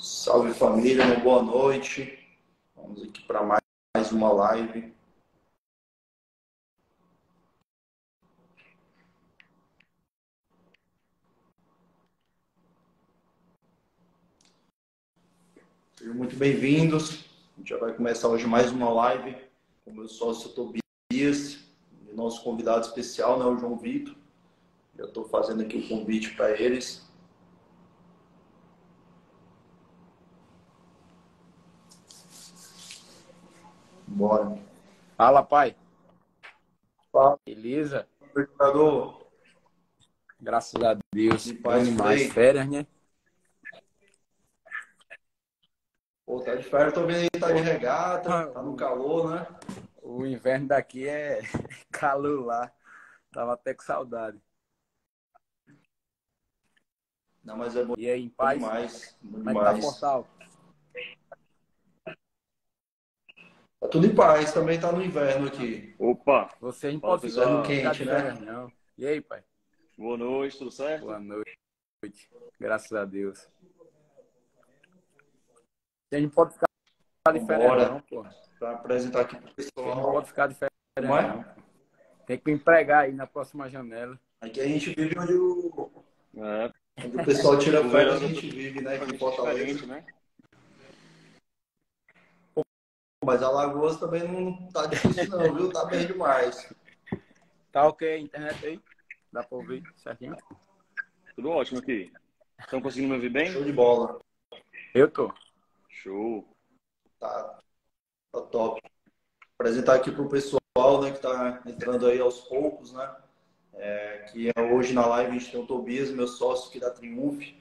Salve família, uma boa noite. Vamos aqui para mais uma live. Sejam muito bem-vindos. A gente já vai começar hoje mais uma live com o meu sócio Tobias e nosso convidado especial, né, o João Vitor. Já estou fazendo aqui o convite para eles. Bora. Fala, pai. Fala, Beleza? jogador. Graças a Deus. De Bom paz por demais. aí. Férias, né? Pô, tá de férias, tô vendo aí, tá de regata, tá no calor, né? O inverno daqui é calor lá. Tava até com saudade. Não, mas é bom E aí, em paz? demais. Bom Como é que tá demais. Fortal? Tá tudo em paz, também tá no inverno aqui. Opa! Você não Fala, pode Inverno pessoal. ficar quente, de né? férias, não. E aí, pai? Boa noite, tudo certo? Boa noite. Graças a Deus. Você não pode ficar de férias, não, Vambora. pô. Para apresentar aqui pro Você não pode pessoal. ficar de Como férias, não, é? pô. Tem que me empregar aí na próxima janela. Aqui a gente vive É, onde o pessoal tira o férias, verão a é gente vive, né? Aqui em totalmente Fortaleza. diferente, né? Mas Alagoas também não tá difícil não, viu? Tá bem demais. Tá ok a internet aí? Dá pra ouvir certinho? Tudo ótimo aqui. Estão conseguindo me ouvir Show bem? de bola. Eu tô. Show. Tá, tá top. Apresentar aqui pro pessoal, né, que tá entrando aí aos poucos, né? Que é hoje na live a gente tem o Tobias, meu sócio aqui da Triunf,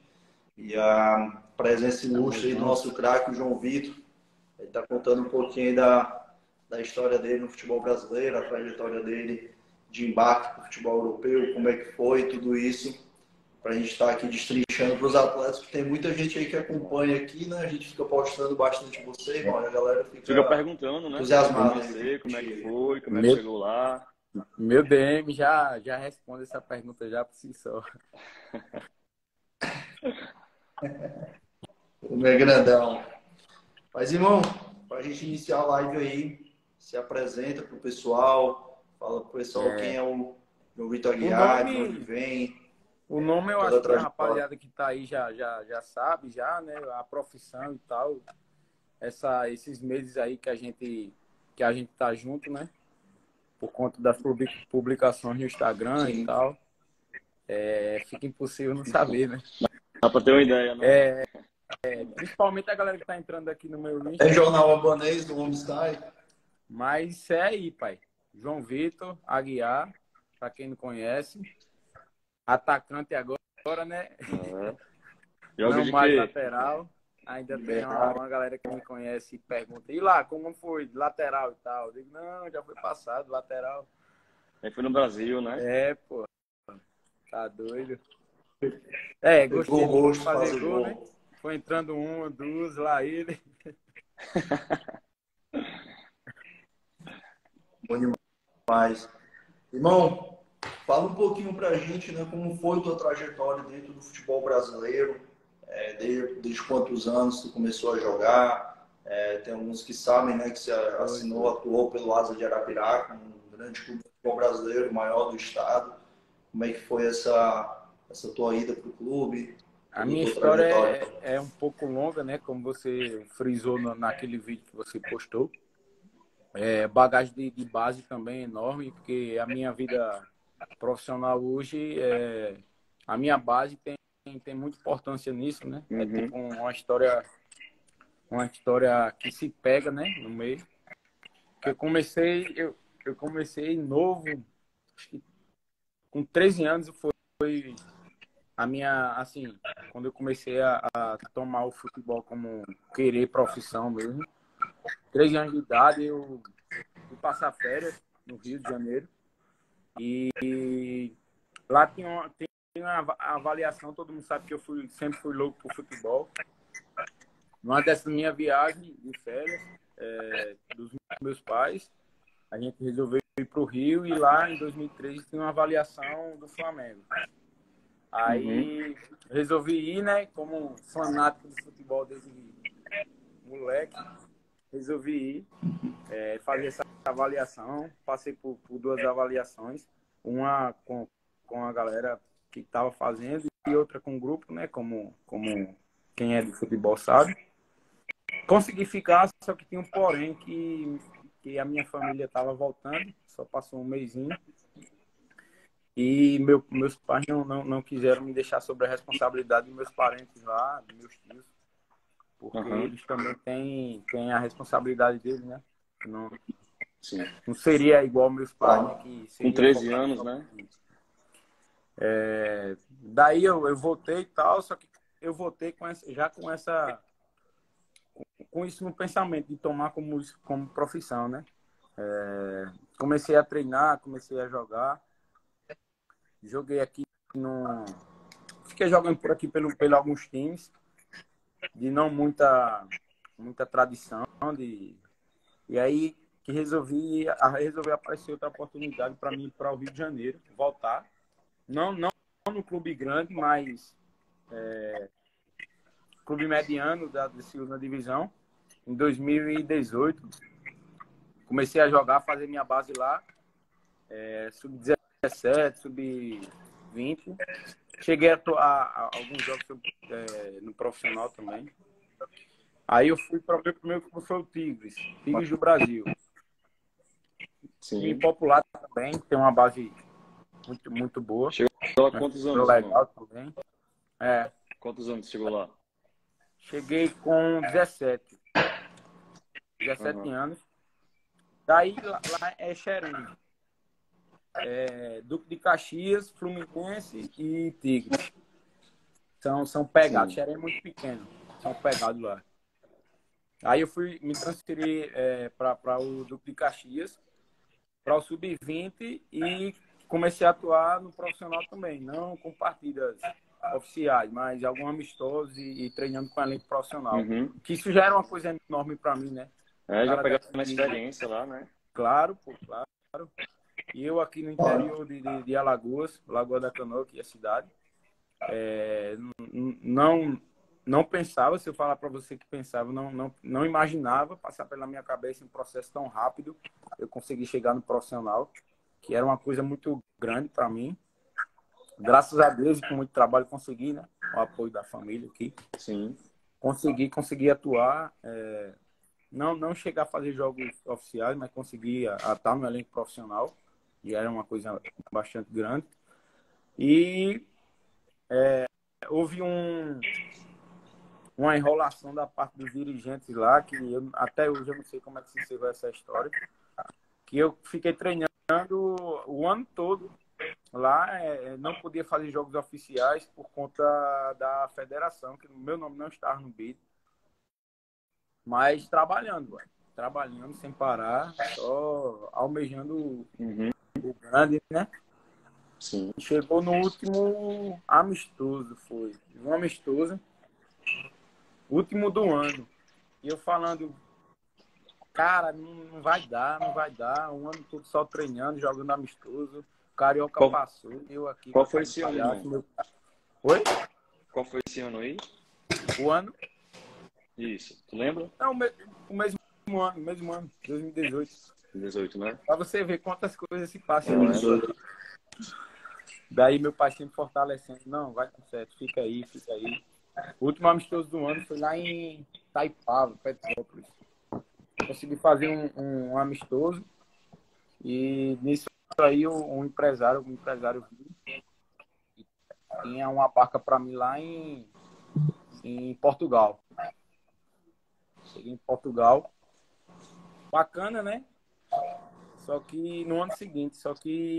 e a presença Tamo ilustre aí do junto. nosso craque, o João Vitor. Ele está contando um pouquinho aí da história dele no futebol brasileiro, a trajetória dele de embarque para o futebol europeu, como é que foi, tudo isso, para a gente estar aqui destrinchando para os atletas, porque tem muita gente aí que acompanha aqui, né? A gente fica postando bastante você, irmão, e a galera Fica fica perguntando, né? Querendo entusiasmada aí conhecer como é que contigo. foi, como é que Meu, chegou lá. meu DM já responde essa pergunta já por si só. O meu grandão. Mas, irmão, para a gente iniciar a live aí, se apresenta para o pessoal, fala para o pessoal quem É, é o João Vitor o Aguiar, de onde nome, vem, o nome eu toda a acho que a trajetória. rapaziada que tá aí já sabe, já, né? A profissão e tal. Esses meses aí que a gente tá junto, né? Por conta das publicações no Instagram e Sim. tal. Fica impossível não saber, né? Dá pra ter uma ideia, né? Principalmente a galera que tá entrando aqui no meu É Insta. jornal albanês do Homestyle. Mas é aí, pai. João Vitor Aguiar, pra quem não conhece. Atacante agora, né? É. Joga Não de mais quê? lateral. Ainda tem Libertar. uma galera que me conhece e pergunta, e lá, como foi? Lateral e tal. Eu digo, não, já foi passado, lateral. Aí foi no Brasil, né? Pô, tá doido. Pegou Gostei o de gosto de fazer fazer gol, né? gol. Foi entrando uma, duas, lá ele. Bom demais. Irmão, fala um pouquinho pra gente, né, como foi a tua trajetória dentro do futebol brasileiro, desde quantos anos tu começou a jogar. Tem alguns que sabem, né, que você assinou, Foi. atuou pelo Asa de Arapiraca, um grande clube de futebol brasileiro, o maior do estado. Como é que foi essa tua ida pro clube, A toda a minha tua história trajetória? é um pouco longa, né? Como você frisou naquele vídeo que você postou. Bagagem de base também é enorme, porque a minha vida profissional hoje, a minha base tem muita importância nisso, né? É Uhum. tipo uma história que se pega, né? No meio. Que eu comecei novo, acho que com 13 anos foi a minha, assim, quando eu comecei a tomar o futebol como querer profissão mesmo. 13 anos de idade, eu fui passar férias no Rio de Janeiro. E lá tem uma avaliação, todo mundo sabe que sempre fui louco por futebol. Numa dessa minha viagem de férias, dos meus pais, a gente resolveu ir para o Rio e lá em 2013 tinha uma avaliação do Flamengo. Aí resolvi ir, né? Como fanático de futebol desde moleque, resolvi ir, fazer essa avaliação. Passei por duas avaliações, uma com a galera que estava fazendo e outra com o grupo, né? Como quem é de futebol sabe. Consegui ficar, só que tinha um porém que a minha família estava voltando, só passou um mesinho. E meus pais não quiseram me deixar sobre a responsabilidade dos meus parentes lá, dos meus tios, porque eles também têm a responsabilidade deles, né? Não seria igual meus pais, né? Que com 13 anos, né? Daí eu voltei e tal, só que eu voltei com isso no pensamento de tomar como profissão, né? Comecei a treinar, comecei a jogar. Joguei aqui Fiquei jogando por aqui pelo alguns times de não muita tradição. E aí que resolvi aparecer outra oportunidade para mim ir para o Rio de Janeiro, voltar. Não no clube grande, mas clube mediano da segunda divisão. Em 2018, comecei a jogar, fazer minha base lá, sub-17, sub-20. Cheguei a atuar alguns jogos no profissional também. Aí eu fui para o meu primeiro clube, foi o Tigres do Brasil. Time popular também, tem uma base muito, muito boa. Chegou a quantos anos? Legal também. Quantos anos chegou lá? Cheguei com 17 anos. Daí lá é Xerém. Duque de Caxias, Fluminense e Tigres. São pegados. Xerém é muito pequeno. São pegados lá. Aí eu me transferi para o Duque de Caxias, para o Sub-20 e comecei a atuar no profissional também. Não com partidas oficiais, mas alguns amistosos e treinando com elenco profissional. Que isso já era uma coisa enorme para mim, né? Já pegou uma experiência lá, né? Claro, claro. E eu aqui no interior de Alagoas, Lagoa da Canoa, que é a cidade, não pensava, se eu falar para você que pensava, não imaginava passar pela minha cabeça um processo tão rápido, eu consegui chegar no profissional, que era uma coisa muito grande para mim. Graças a Deus e com muito trabalho consegui, né? O apoio da família aqui. Sim. Consegui atuar, não chegar a fazer jogos oficiais, mas consegui estar no elenco profissional, e era uma coisa bastante grande. E houve uma enrolação da parte dos dirigentes lá, que até hoje eu não sei como é que se encerrou essa história, que eu fiquei treinando o ano todo lá, não podia fazer jogos oficiais por conta da federação, que o meu nome não estava no BID, mas trabalhando sem parar, só almejando o grande, né? Sim. Chegou no último amistoso, foi um amistoso, último do ano, e eu falando, cara, não vai dar, um ano todo só treinando, jogando amistoso, o Carioca passou, eu aqui... Qual foi esse ano? Oi? Qual foi esse ano aí? O ano? Isso, tu lembra? Não, o mesmo ano, 2018. 18, né? Pra você ver quantas coisas se passam. Daí meu pai sempre fortalecendo, não, vai dar certo, fica aí. O último amistoso do ano foi lá em Itaipava, Petrópolis. Consegui fazer um amistoso e nisso aí um empresário viu, tinha uma barca para mim lá em Portugal. Cheguei em Portugal, bacana, né? Só que no ano seguinte,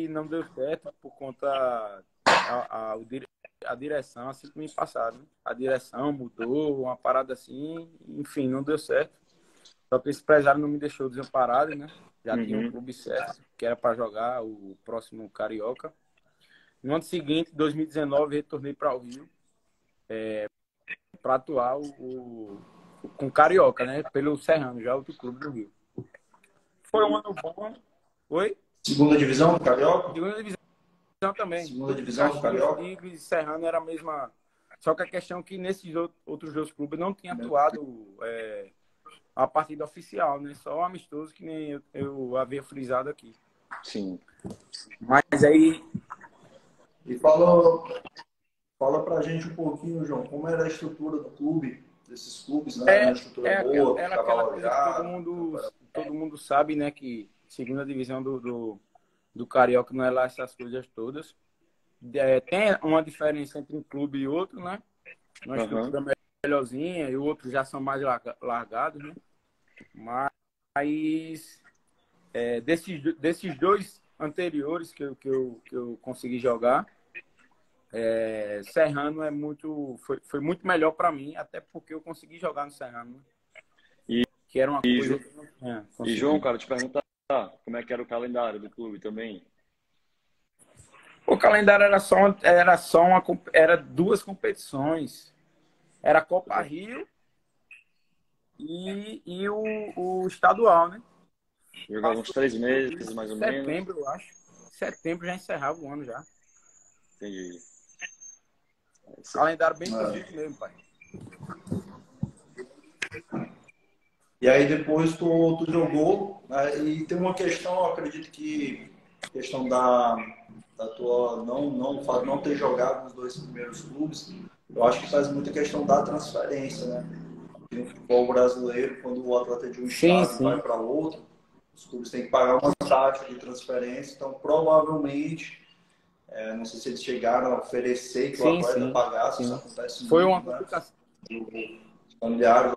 não deu certo por conta a direção, assim que me passaram, né? A direção mudou, uma parada assim, enfim, não deu certo. Só que esse empresário não me deixou desamparado, né? Já tinha um clube certo, que era para jogar o próximo Carioca. No ano seguinte, 2019, retornei para o Rio para atuar com Carioca, né? Pelo Serrano, já outro clube do Rio. Foi um ano bom. Oi? Segunda divisão do Carioca? Segunda divisão também. Segunda divisão do Caxias, Carioca? Tigres e Serrano era a mesma. Só que a questão é que nesses outros dois clubes não tinha atuado a partida oficial, né? Só o amistoso, que nem eu havia frisado aqui. Sim. Mas aí. E fala pra gente um pouquinho, João, como era a estrutura do clube, desses clubes, né? Era uma estrutura boa, Era ficava aquela coisa que alojado. todo mundo sabe, né? Que segunda divisão do Carioca não é lá essas coisas todas. Tem uma diferença entre um clube e outro, né? Uma Aham. estrutura melhorzinha e outros já são mais largados, né? Mas desses dois anteriores que eu consegui jogar, Serrano foi muito melhor para mim, até porque eu consegui jogar no Serrano, né? E, Que era uma e, coisa Ju- que eu não tinha e João, conseguido. cara, te perguntar como é que era o calendário do clube também. O calendário era duas competições. Era a Copa Rio e o estadual, né? Jogava uns Passou 3 meses, isso em mais ou menos. setembro, eu acho. Setembro já encerrava o ano já. Entendi. Calendário bem É. corrido mesmo, pai. E aí depois tu jogou, né? E tem uma questão, eu acredito que questão da tua não ter jogado nos dois primeiros clubes, eu acho que faz muita questão da transferência, né? E no futebol brasileiro, quando o atleta de um Sim, estado vai sim. para outro, os clubes têm que pagar uma taxa de transferência, então provavelmente, não sei se eles chegaram a oferecer que o Sim, atleta sim. pagasse, isso Sim. acontece Foi muito, uma né? complicação. Os familiares,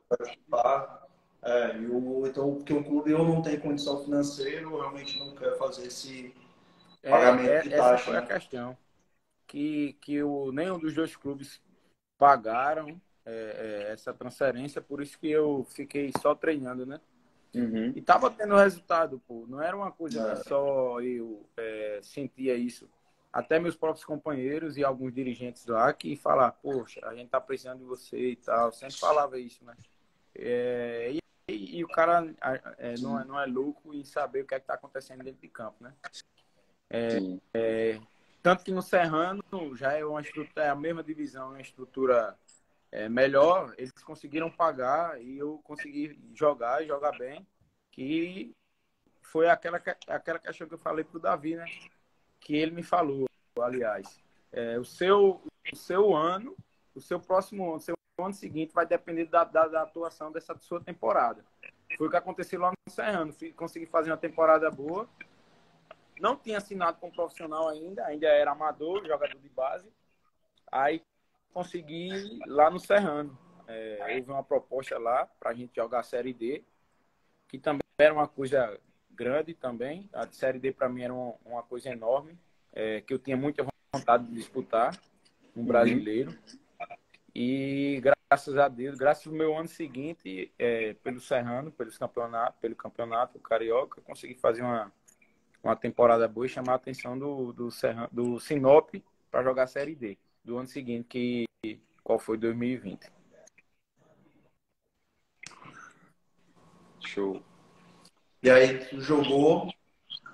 então, porque o clube ou não tem condição financeira ou realmente não quer fazer esse pagamento de Essa taxa, foi a né? questão. Nenhum dos dois clubes pagaram essa transferência, por isso que eu fiquei só treinando, né? Uhum. E tava tendo resultado, pô. Não era uma coisa que É, só eu sentia isso. Até meus próprios companheiros e alguns dirigentes lá que falaram, poxa, a gente tá precisando de você e tal. Sempre falava isso, né? E o cara não é louco em saber o que é que tá acontecendo dentro de campo, né? Sim. Tanto que no Serrano já é uma estrutura, é a mesma divisão, é uma estrutura melhor. Eles conseguiram pagar e eu consegui jogar e jogar bem. Que foi aquela questão que eu falei pro Davi, né? Que ele me falou, aliás. O seu ano, o seu próximo ano, o seu ano seguinte vai depender da atuação dessa sua temporada. Foi o que aconteceu lá no Serrano. Consegui fazer uma temporada boa. Não tinha assinado com profissional ainda era amador, jogador de base. Aí consegui lá no Serrano. Houve uma proposta lá para a gente jogar a Série D, que também era uma coisa grande também. A Série D para mim era uma coisa enorme, que eu tinha muita vontade de disputar um Uhum. brasileiro. E graças a Deus, graças ao meu ano seguinte, pelo Serrano, pelo campeonato carioca, eu consegui fazer uma temporada boa e chamar a atenção do Sinop para jogar a Série D do ano seguinte, qual foi 2020. Show. e aí tu jogou,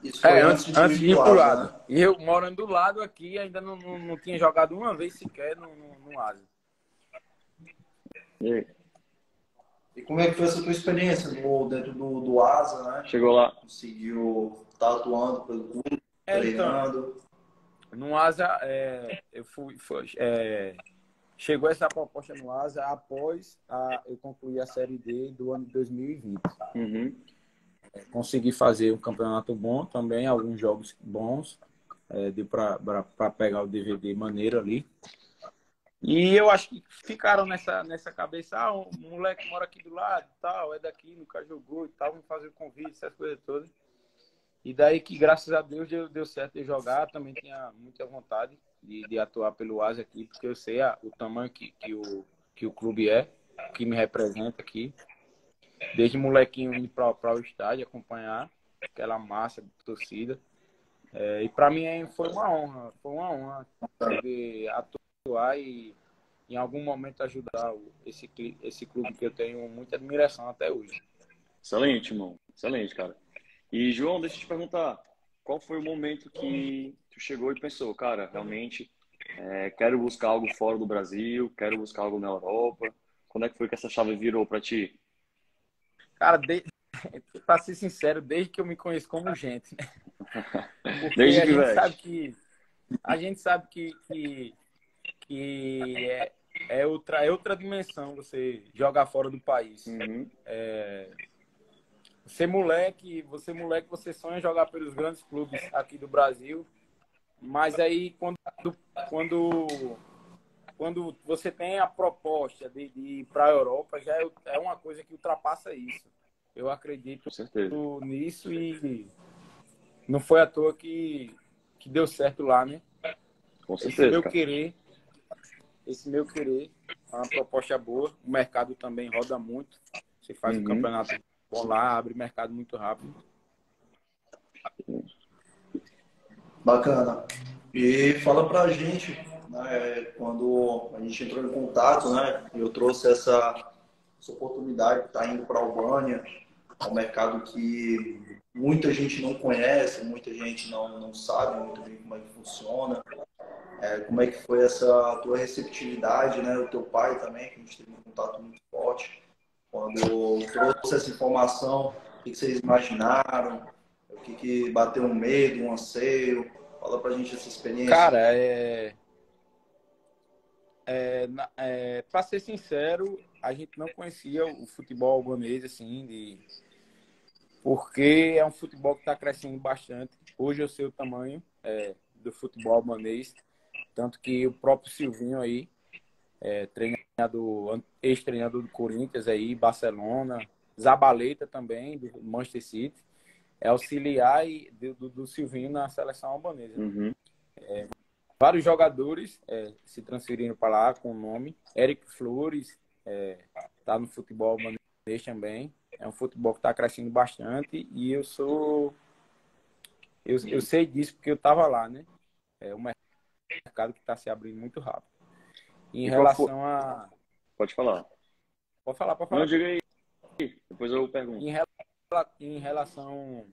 isso foi antes de tu Antes ir de ir pro pro Asa, lado. né? E eu morando do lado aqui, ainda não tinha jogado uma vez sequer no Asa. E aí? E como é que foi essa tua experiência dentro do Asa, né? Chegou lá. Conseguiu estar atuando pelo clube, Então, treinando. no Asa, chegou essa proposta no Asa após eu concluir a Série D do ano de 2020. Uhum. Consegui fazer um campeonato bom também, alguns jogos bons. Deu para pegar o DVD maneiro ali. E eu acho que ficaram nessa cabeça, o moleque mora aqui do lado, tal, é daqui, nunca jogou e tal, vamos fazer o convite, essas coisas todas. E daí que, graças a Deus, deu certo de jogar. Também tinha muita vontade de atuar pelo Asa aqui, porque eu sei o tamanho que o clube que me representa aqui. Desde molequinho indo para o estádio acompanhar aquela massa de torcida. E para mim foi uma honra poder atuar e em algum momento ajudar esse clube que eu tenho muita admiração até hoje. Excelente, irmão. Excelente, cara. E, João, deixa eu te perguntar. qual foi o momento que tu chegou e pensou, cara, realmente quero buscar algo fora do Brasil, quero buscar algo na Europa? Quando é que foi que essa chave virou para ti? Cara, pra ser sincero, desde que eu me conheço como gente, né? Porque Desde a gente sabe pivete. que a gente sabe que é outra dimensão você jogar fora do país. Uhum. Você sonha jogar pelos grandes clubes aqui do Brasil, mas aí quando, quando você tem a proposta de ir para a Europa, já é uma coisa que ultrapassa isso. Eu acredito Com certeza. nisso e não foi à toa que deu certo lá, né? Com Esse certeza, meu cara. querer, esse meu querer é uma proposta boa. O mercado também roda muito. Você faz um Uhum. campeonato bom lá, abre mercado muito rápido. Bacana. E fala pra gente, né, quando a gente entrou em contato, né, e eu trouxe essa oportunidade de estar indo para a Albânia, é um mercado que muita gente não conhece, muita gente não sabe muito bem como é que funciona. Como é que foi essa tua receptividade, né, o teu pai também, que a gente teve um contato muito forte, quando trouxe essa informação, o que vocês imaginaram, o que bateu um medo, um anseio, fala pra gente essa experiência. Cara, para ser sincero, a gente não conhecia o futebol albanês, assim, porque é um futebol que está crescendo bastante. Hoje eu sei o tamanho do futebol albanês, tanto que o próprio Silvinho aí, ex-treinador do Corinthians aí, Barcelona, Zabaleta também, do Manchester City, é auxiliar do Silvinho na seleção albanesa. Uhum. Vários jogadores se transferiram para lá com o nome. Eric Flores está no futebol albanês também. É um futebol que está crescendo bastante e eu sei disso porque eu estava lá, né? É um mercado que está se abrindo muito rápido. Em E qual foi? relação a... Pode falar. Pode falar, pode Não, falar. diga aí. Depois eu pergunto. Em relação,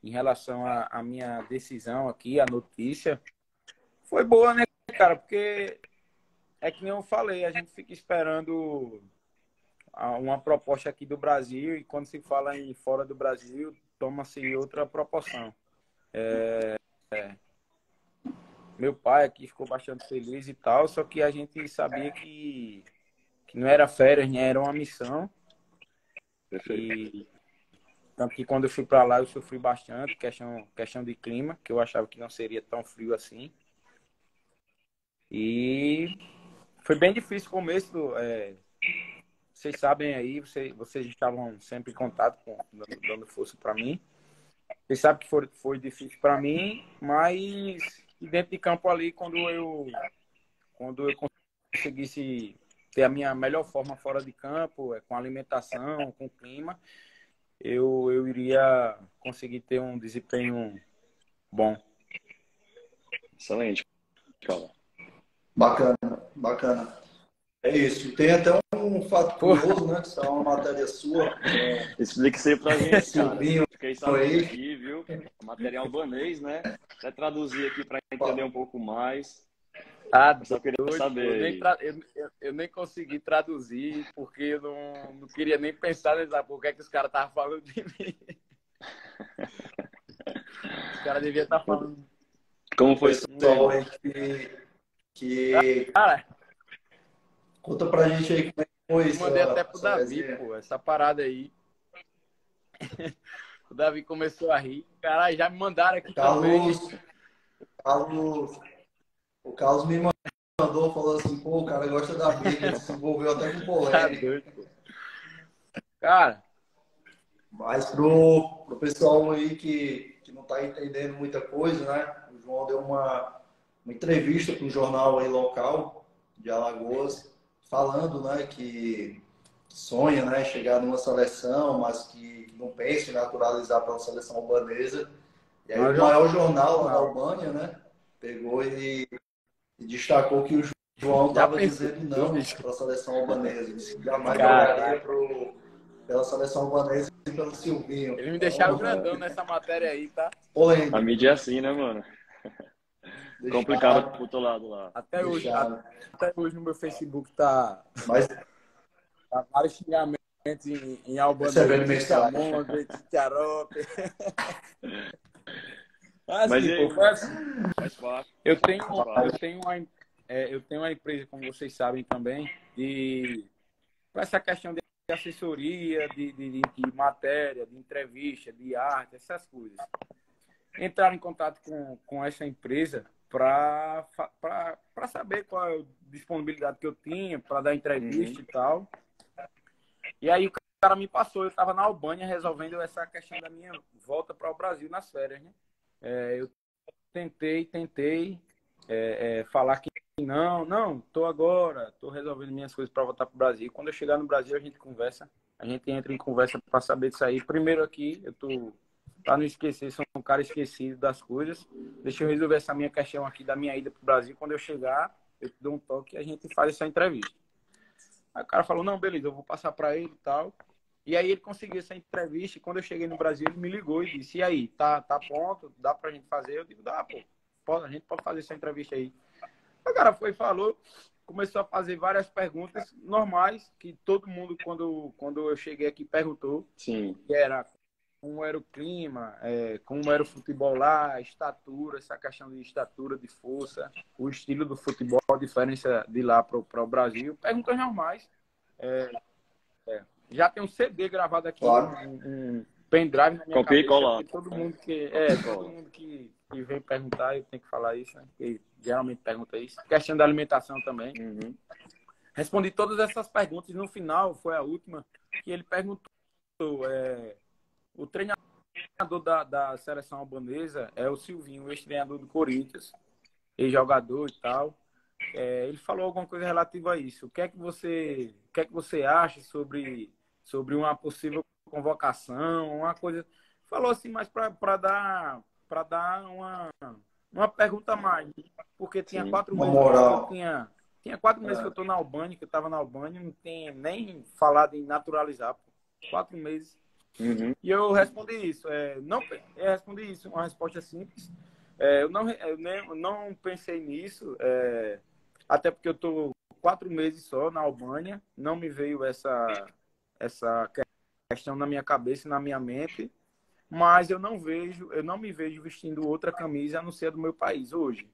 em relação à minha decisão aqui, a notícia, foi boa, né, cara? Porque é que nem eu falei, a gente fica esperando uma proposta aqui do Brasil e quando se fala em fora do Brasil, toma-se outra proporção. Meu pai aqui ficou bastante feliz e tal, só que a gente sabia que não era férias, né? Era uma missão. Perfeito. E tanto que quando eu fui para lá eu sofri bastante, questão de clima, que eu achava que não seria tão frio assim. E foi bem difícil o começo. Vocês sabem aí, vocês estavam sempre em contato, dando força para mim. Vocês sabem que foi difícil para mim, mas dentro de campo ali, quando eu conseguisse ter a minha melhor forma fora de campo, com alimentação, com clima, eu iria conseguir ter um desempenho bom. Excelente, cara. Bacana, bacana. É isso. Tem até um fato Pô, curioso, né? Que está uma matéria sua, Explica isso aí pra com o gente, cara. Silvinho Fiquei sabendo aí. aqui, viu? Material albanês, né? Até traduzir aqui para entender um pouco mais. tá Eu só queria doido, pô. saber aí. Eu nem consegui traduzir, porque eu não queria nem pensar nessa, por que é que os caras estavam falando de mim. Os caras deviam estar falando. Como O foi isso pessoal dele? aí que Cara, conta pra gente aí como é que foi eu mandei até pro essa Davi, resenha. pô, essa parada aí. O Davi começou a rir. Caralho, já me mandaram aqui também. Carlos, Carlos, o Carlos me mandou, falou assim, pô, o cara gosta da briga, ele se envolveu até com Tá polêmica. doido, pô. Cara, Mas pro pessoal aí que não está entendendo muita coisa, né? O João deu uma entrevista para um jornal aí local de Alagoas, falando, né, que sonha, né, chegar numa seleção, mas que não pensa em naturalizar pela seleção albanesa. E aí não, o maior jornal lá da Albânia, né, pegou e destacou que o João já estava pensou, dizendo não bicho? para a seleção albanesa, disse que jamais Caraca. jogaria pro pela seleção albanesa e pelo Silvinho. Eles me deixaram grandão nessa matéria aí, tá? A mídia é assim, né, mano? Complicado pro outro lado lá. Até hoje no meu Facebook tá Mas vários xingamentos em albanês, recebendo mensagem. Chamon, Tcharope. Assim, Mas e aí, pô, foi assim. faz parte. Eu tenho uma empresa, como vocês sabem também, com essa questão de assessoria, de matéria, de entrevista, de arte, essas coisas. Entrar em contato com essa empresa para saber qual é a disponibilidade que eu tinha para dar entrevista e tal. E aí o cara me passou, eu estava na Albânia resolvendo essa questão da minha volta para o Brasil nas férias, né? Eu tentei falar que estou resolvendo minhas coisas para voltar para o Brasil. Quando eu chegar no Brasil, a gente entra em conversa para saber disso aí. Primeiro aqui, para não esquecer, sou um cara esquecido das coisas. Deixa eu resolver essa minha questão aqui da minha ida para o Brasil. Quando eu chegar, eu te dou um toque e a gente faz essa entrevista. Aí o cara falou, não, beleza, eu vou passar para ele e tal. E aí ele conseguiu essa entrevista e quando eu cheguei no Brasil, ele me ligou e disse, e aí, tá pronto? Dá pra gente fazer? Eu digo, dá, pô. A gente pode fazer essa entrevista aí. O cara foi e falou, começou a fazer várias perguntas normais, que todo mundo, quando eu cheguei aqui, perguntou. Sim. Que era como era o clima, como era o futebol lá, a estatura, essa questão de estatura, de força, o estilo do futebol, a diferença de lá para o Brasil. Perguntas normais. Já tem um CD gravado aqui, Claro. um pendrive na minha Copia e cabeça. cola. Todo mundo que vem perguntar, eu tenho que falar isso, né? Porque geralmente pergunta isso. Questão da alimentação também. Uhum. Respondi todas essas perguntas e no final, foi a última, que ele perguntou, o treinador da seleção albanesa é o Silvinho, ex-treinador do Corinthians, ex-jogador e tal. Ele falou alguma coisa relativa a isso. O que é que você acha sobre uma possível convocação, uma coisa... Falou assim, mas para dar uma pergunta a mais, porque tinha 4 meses que eu tinha 4 meses que eu estou na Albânia, que eu estava na Albânia, não tinha nem falado em naturalizar, 4 meses. Uhum. E eu respondi isso. Eu respondi isso, uma resposta simples. Eu não pensei nisso, até porque eu estou 4 meses só na Albânia, não me veio essa questão na minha cabeça e na minha mente, mas eu não me vejo vestindo outra camisa a não ser a do meu país hoje.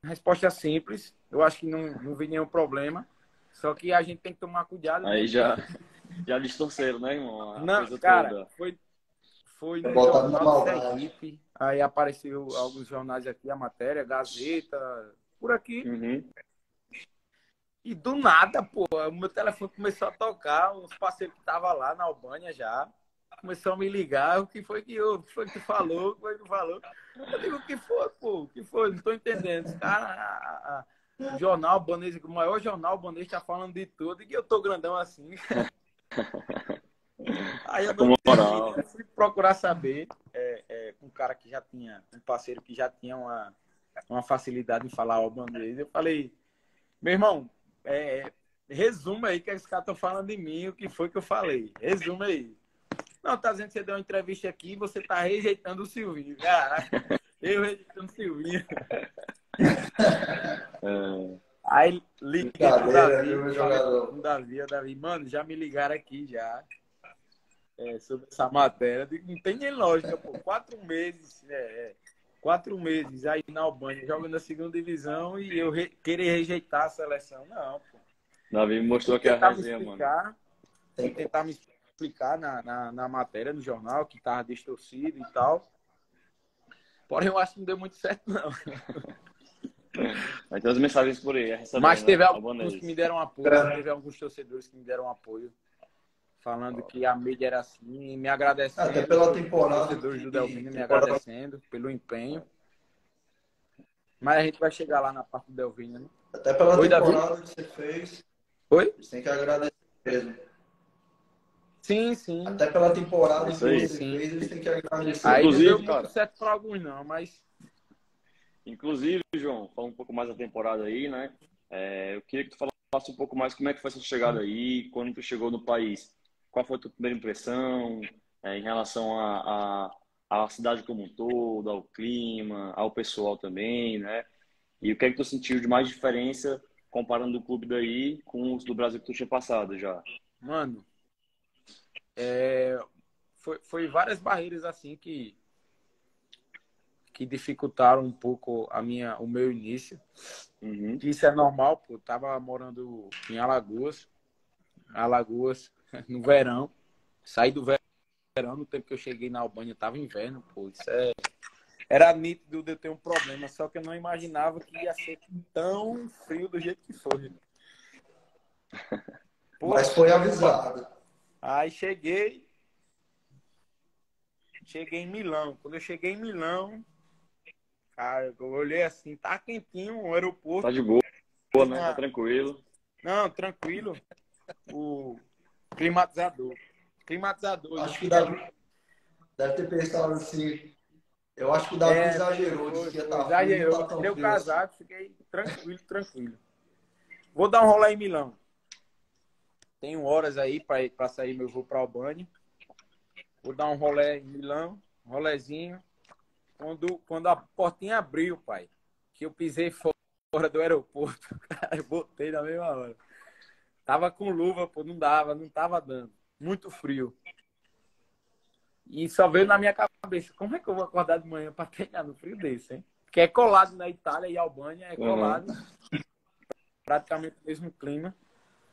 Resposta simples, eu acho que não vi nenhum problema, só que a gente tem que tomar cuidado. Aí já distorceram, né, irmão? Não, Coisa cara, toda. foi no Botado na jornal do maldade. Sergipe, aí apareceu alguns jornais aqui, a matéria, Gazeta, por aqui. Uhum. E do nada, pô, o meu telefone começou a tocar, os parceiros que estavam lá na Albânia já, começou a me ligar, o que foi que tu falou, o que foi que tu falou? Eu digo, o que foi, pô, o que foi? Não tô entendendo. Os caras, o jornal albanês, o maior jornal albanês tá falando de tudo, e que eu tô grandão assim. Aí eu não entendi, eu fui procurar saber, com um cara que já tinha, um parceiro que já tinha uma facilidade em falar albanês, eu falei, meu irmão, resuma aí que esse cara tá falando de mim, o que foi que eu falei. Resuma aí. Não, tá dizendo que você deu uma entrevista aqui e você tá rejeitando o Silvinho. Caraca, eu rejeitando o Silvinho. Aí liguei pro Davi, falei com o Davi, mano, já me ligaram aqui já sobre essa matéria. Eu digo, não tem nem lógica, pô. 4 meses, 4 meses aí na Albânia, jogando na segunda divisão e eu querer rejeitar a seleção. Não, pô. Davi mostrou que é a resenha, mano. Tem que tentar me explicar na matéria, no jornal, que tava distorcido e tal. Porém, eu acho que não deu muito certo, não. Vai ter as mensagens por aí, mas teve alguns que me deram apoio, teve alguns torcedores que me deram apoio, falando que a mídia era assim, me agradecendo. Até pela temporada. Os torcedores do Delvino me agradecendo pelo empenho. Mas a gente vai chegar lá na parte do Delvino, né? Até pela temporada que você fez. Oi? Você tem que agradecer mesmo. Sim. Até pela temporada que você fez, eles têm que agradecer. Aí não deu muito certo para alguns, não, mas... Inclusive, João, falando um pouco mais da temporada aí, né? Eu queria que tu falasse um pouco mais como é que foi essa chegada aí, quando tu chegou no país. qual foi a tua primeira impressão em relação à cidade como um todo, ao clima, ao pessoal também, né? E o que é que tu sentiu de mais diferença comparando o clube daí com os do Brasil que tu tinha passado já? Mano, é, foi várias barreiras assim que dificultaram um pouco o meu início. Uhum. Isso é normal, pô. Eu tava morando em Alagoas, no verão. Saí do verão, no tempo que eu cheguei na Albânia, tava inverno, pô. Era nítido de eu ter um problema, só que eu não imaginava que ia ser tão frio do jeito que foi. Pô, Mas foi avisado. aí cheguei em Milão. Quando eu cheguei em Milão, cara, eu olhei assim, tá quentinho o Tá aeroporto. de boa, Tem né? Tá uma... tranquilo. Não, tranquilo. O climatizador. Climatizador. Acho que deve ter pensado assim. Eu acho que o Davi É, exagerou, disse que ia estar frio e não exagerou. tá tão Tirei o frio assim. casaco, fiquei tranquilo. Vou dar um rolê em Milão. Tenho horas aí para sair meu voo para Albânia. Vou dar um rolê em Milão, um rolezinho. Quando a portinha abriu, pai, que eu pisei fora do aeroporto, cara, eu botei na mesma hora. Tava com luva, pô, não tava dando. Muito frio. E só veio na minha cabeça, como é que eu vou acordar de manhã para treinar no frio desse, hein? Porque é colado na Itália e Albânia, é Uhum. colado, praticamente o mesmo clima.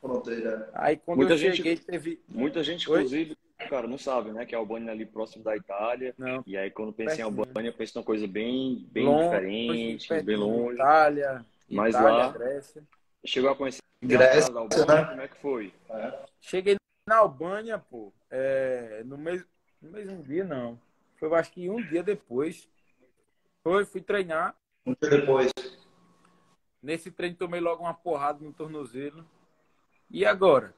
Fronteira. Aí quando eu Muita gente, cheguei, teve... muita gente, Oi? inclusive, cara, não sabe, né? Que a Albânia é ali próximo da Itália. Não, E aí, quando pensa em pertinho. Albânia, pensa numa coisa bem Longe, diferente, bem pertinho de longe. Mas Itália, lá, Grécia. chegou a conhecer a Grécia, cidade da Albânia, né? como é que foi? É. Cheguei na Albânia, pô, no mesmo dia, não. Foi, eu acho que um dia depois. Fui treinar. Um dia depois. Nesse treino tomei logo uma porrada no tornozelo. E agora?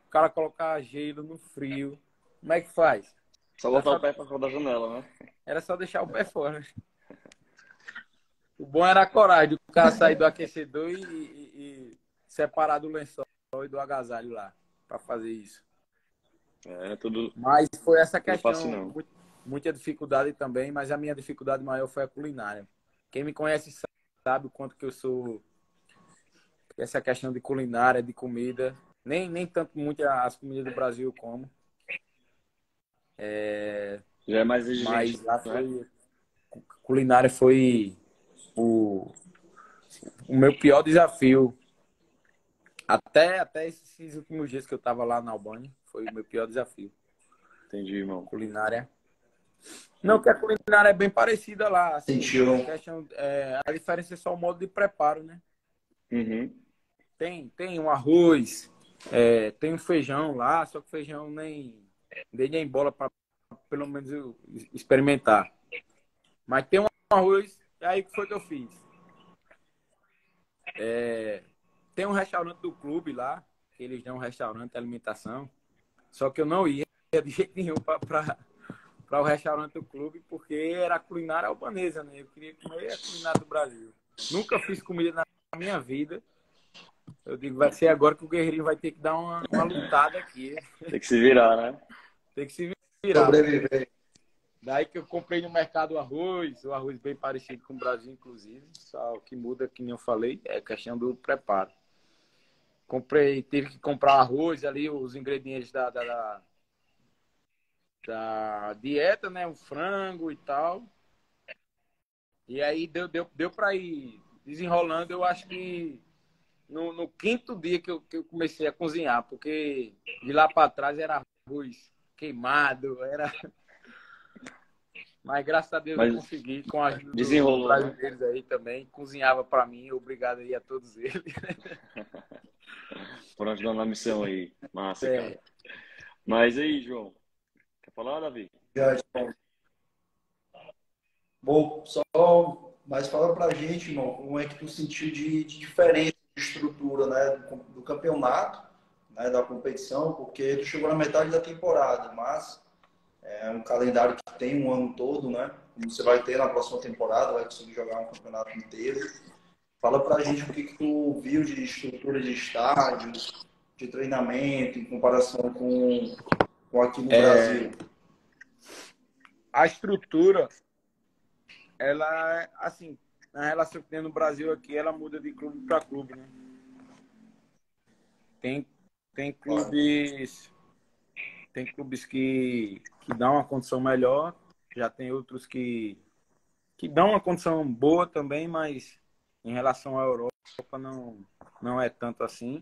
O cara colocar gelo no frio. Como é que faz? Só Era botar só, o pé pra fora da janela, né? era só deixar o pé fora. O bom era a coragem do cara sair do aquecedor e separar do lençol e do agasalho lá para fazer isso. É, tudo, Mas foi essa tudo fácil questão, não. muita dificuldade também, mas a minha dificuldade maior foi a culinária. Quem me conhece sabe o quanto que eu sou essa questão de culinária, de comida. Nem tanto muito as comidas do Brasil eu como. Já é mais exigente, Mas lá né? foi. Culinária foi o meu pior desafio. Até esses últimos dias que eu estava lá na Albânia, foi o meu pior desafio. Entendi, irmão. Culinária. Não, que a culinária é bem parecida lá, assim, Sentiu. a diferença é só o modo de preparo, né? Uhum. Tem um arroz, tem um feijão lá, só que feijão nem dei nem bola para pelo menos eu experimentar. Mas tem um arroz, e aí o que foi que eu fiz? Tem um restaurante do clube lá, que eles dão um restaurante de alimentação, só que eu não ia de jeito nenhum para o restaurante do clube, porque era culinária albanesa, né? Eu queria comer a culinária do Brasil. Nunca fiz comida na minha vida. Eu digo, vai ser agora que o Guerreirinho vai ter que dar uma lutada aqui. Tem que se virar, né? Tem que se virar. Sobreviver. Daí que eu comprei no mercado o arroz bem parecido com o Brasil, inclusive. Só o que muda, que nem eu falei, é a questão do preparo. Tive que comprar arroz ali, os ingredientes da dieta, né? O frango e tal. E aí deu para ir desenrolando. Eu acho que no quinto dia que eu comecei a cozinhar, porque de lá para trás era arroz queimado, era. Mas graças a Deus eu Mas consegui, com a ajuda dos desenrolou, né? brasileiros aí também. Cozinhava para mim, obrigado aí a todos eles. Por ajudar na missão aí. Massa, cara. É, Mas aí, João, quer falar, Davi? Bom, só, mas fala pra gente, irmão, como é que tu sentiu de diferença de estrutura, né, do campeonato, né, da competição, porque tu chegou na metade da temporada, mas é um calendário que tem um ano todo, né, como você vai ter na próxima temporada, vai conseguir jogar um campeonato inteiro. Fala pra gente o que tu viu de estrutura de estádio, de treinamento, em comparação ou aqui no Brasil? A estrutura, ela, assim, na relação que tem no Brasil aqui, ela muda de clube para clube, né? Tem, tem clubes que dão uma condição melhor, já tem outros que dão uma condição boa também, mas em relação à Europa não é tanto assim.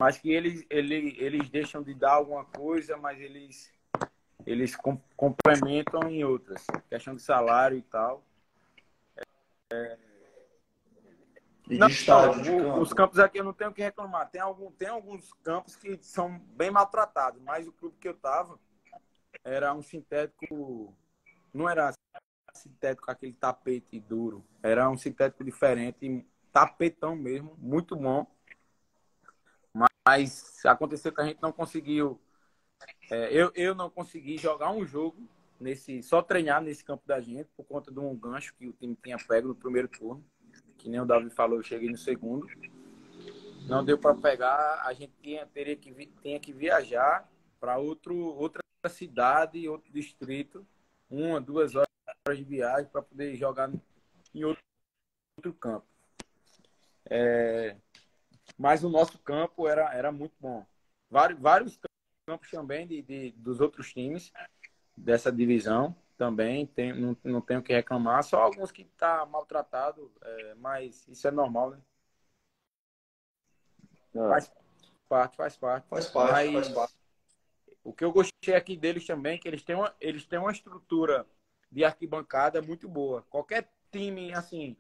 Mas que eles deixam de dar alguma coisa, mas eles complementam em outras. Questão de salário e tal. E de Não, estádio, de os campo? campos aqui eu não tenho o que reclamar. Tem alguns campos que são bem maltratados, mas o clube que eu tava era um sintético, não era sintético com aquele tapete duro, era um sintético diferente, tapetão mesmo, muito bom. Mas aconteceu que a gente não conseguiu, eu não consegui jogar um jogo só treinar nesse campo da gente por conta de um gancho que o time tinha pego no primeiro turno, que nem o Davi falou, eu cheguei no segundo. Não deu para pegar, a gente tinha que viajar para outra cidade, outro distrito, 1, 2 horas de viagem para poder jogar em outro campo. Mas o nosso campo era muito bom. Vários campos também dos outros times dessa divisão também, não tenho o que reclamar, só alguns que tá maltratado, mas isso é normal, né? Ah, Faz parte. Faz parte, faz parte. Mas o que eu gostei aqui deles também é que eles têm uma estrutura de arquibancada muito boa. Qualquer time, assim,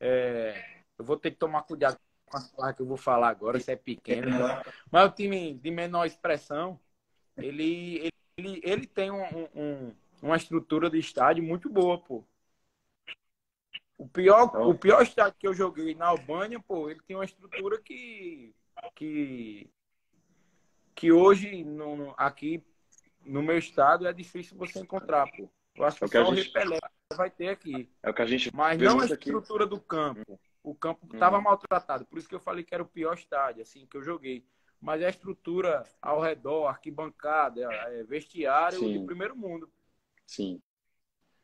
eu vou ter que tomar cuidado com as palavras que eu vou falar agora, se é pequeno. Mas o time de menor expressão, ele tem uma estrutura de estádio muito boa, pô. O pior estádio que eu joguei na Albânia, pô, ele tem uma estrutura que, que hoje aqui no meu estado é difícil você encontrar, pô. Eu acho é que o que a só o gente, Repelé vai ter aqui. é o que a gente Mas vê não a muito aqui. estrutura do campo. O campo estava Uhum. maltratado. Por isso que eu falei que era o pior estádio, assim, que eu joguei. Mas a estrutura ao redor, arquibancada, vestiário de Sim, primeiro mundo. sim.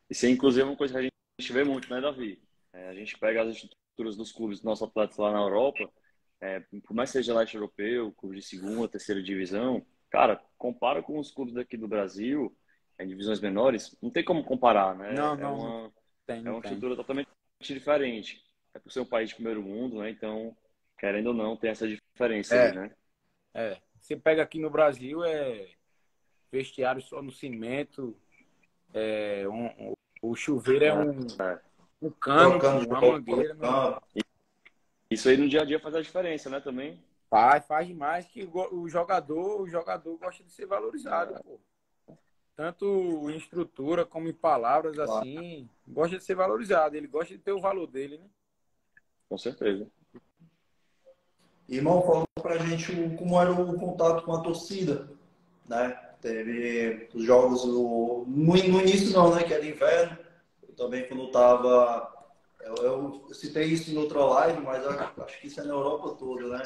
Isso é inclusive uma coisa que a gente vê muito, né, Davi? A gente pega as estruturas dos clubes dos nossos atletas lá na Europa, por mais que seja leste europeu, clube de segunda, terceira divisão, cara, compara com os clubes daqui do Brasil, em divisões menores, não tem como comparar, né? Não tem, É não uma tem. estrutura totalmente diferente. É por ser um país de primeiro mundo, né? Então, querendo ou não, tem essa diferença aí, É, né? Você pega aqui no Brasil, vestiário só no cimento, o chuveiro é um cano, pô, Trocando uma jogo no mangueira. Não, campo. Isso aí no dia a dia faz a diferença, né, também? faz demais que o jogador gosta de ser valorizado, É, pô. Tanto em estrutura como em palavras Claro. assim, gosta de ser valorizado. Ele gosta de ter o valor dele, né? com certeza. Irmão, falou pra gente como era o contato com a torcida, né? Teve os jogos no início não, né? Que era inverno. Eu também quando estava. Eu citei isso em outra live, mas acho que isso é na Europa toda, né?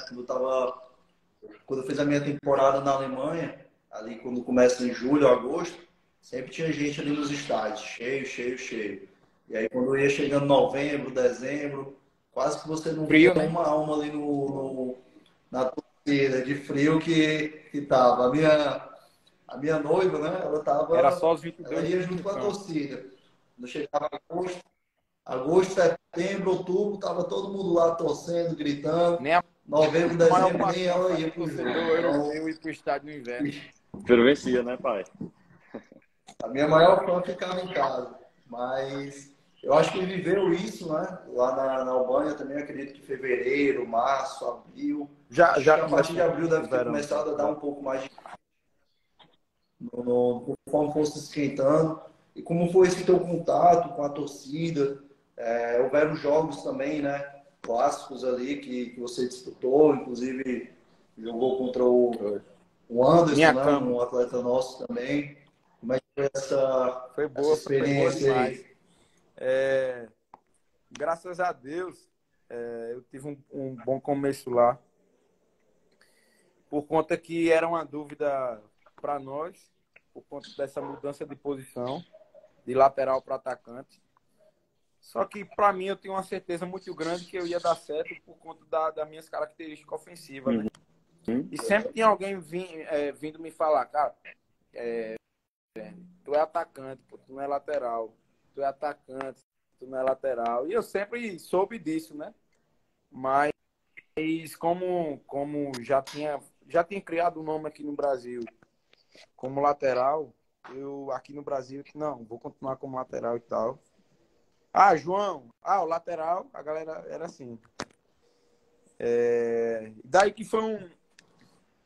Quando eu fiz a minha temporada na Alemanha, ali quando começa em julho, agosto, sempre tinha gente ali nos estádios, cheio, cheio, cheio. E aí quando ia chegando novembro, dezembro, quase que você não via Frio, né? uma alma ali na torcida, de frio que tava. A minha noiva, né? Era só os Ela 22 ia dias junto no com a campo. torcida. Quando chegava agosto, setembro, outubro, tava todo mundo lá torcendo, gritando. Nem a Novembro, maior dezembro, nem paixão ela faz ia o pro torcedor jogo. Então, europeu ir pro estádio no inverno. Pero vencia, né, pai? a minha maior fã ficava em casa. Mas eu acho que ele viveu isso, né? Lá na Albânia também, acredito que fevereiro, março, abril. Acho Já que a partir de começou abril o deve ter verão aqui. começado a dar um pouco mais de conforme fosse esquentando. E como foi esse teu contato com a torcida? Houveram jogos também, né? Clássicos ali que você disputou, inclusive jogou contra o Anderson, Minha né? cama. Um atleta nosso também. Como é que foi essa Foi boa experiência demais. aí? Graças a Deus, eu tive um bom começo lá. Por conta que era uma dúvida para nós, por conta dessa mudança de posição, de lateral para atacante. Só que, para mim, eu tenho uma certeza muito grande que eu ia dar certo por conta das minhas características ofensivas, né? E sempre tinha alguém vindo me falar, cara, tu é atacante, pô, tu não é lateral. Tu é atacante, tu não é lateral. E eu sempre soube disso, né? Mas como já tinha criado um nome aqui no Brasil como lateral, eu aqui no Brasil, não, vou continuar como lateral e tal. Ah, João, o lateral, a galera era assim. Daí que foi um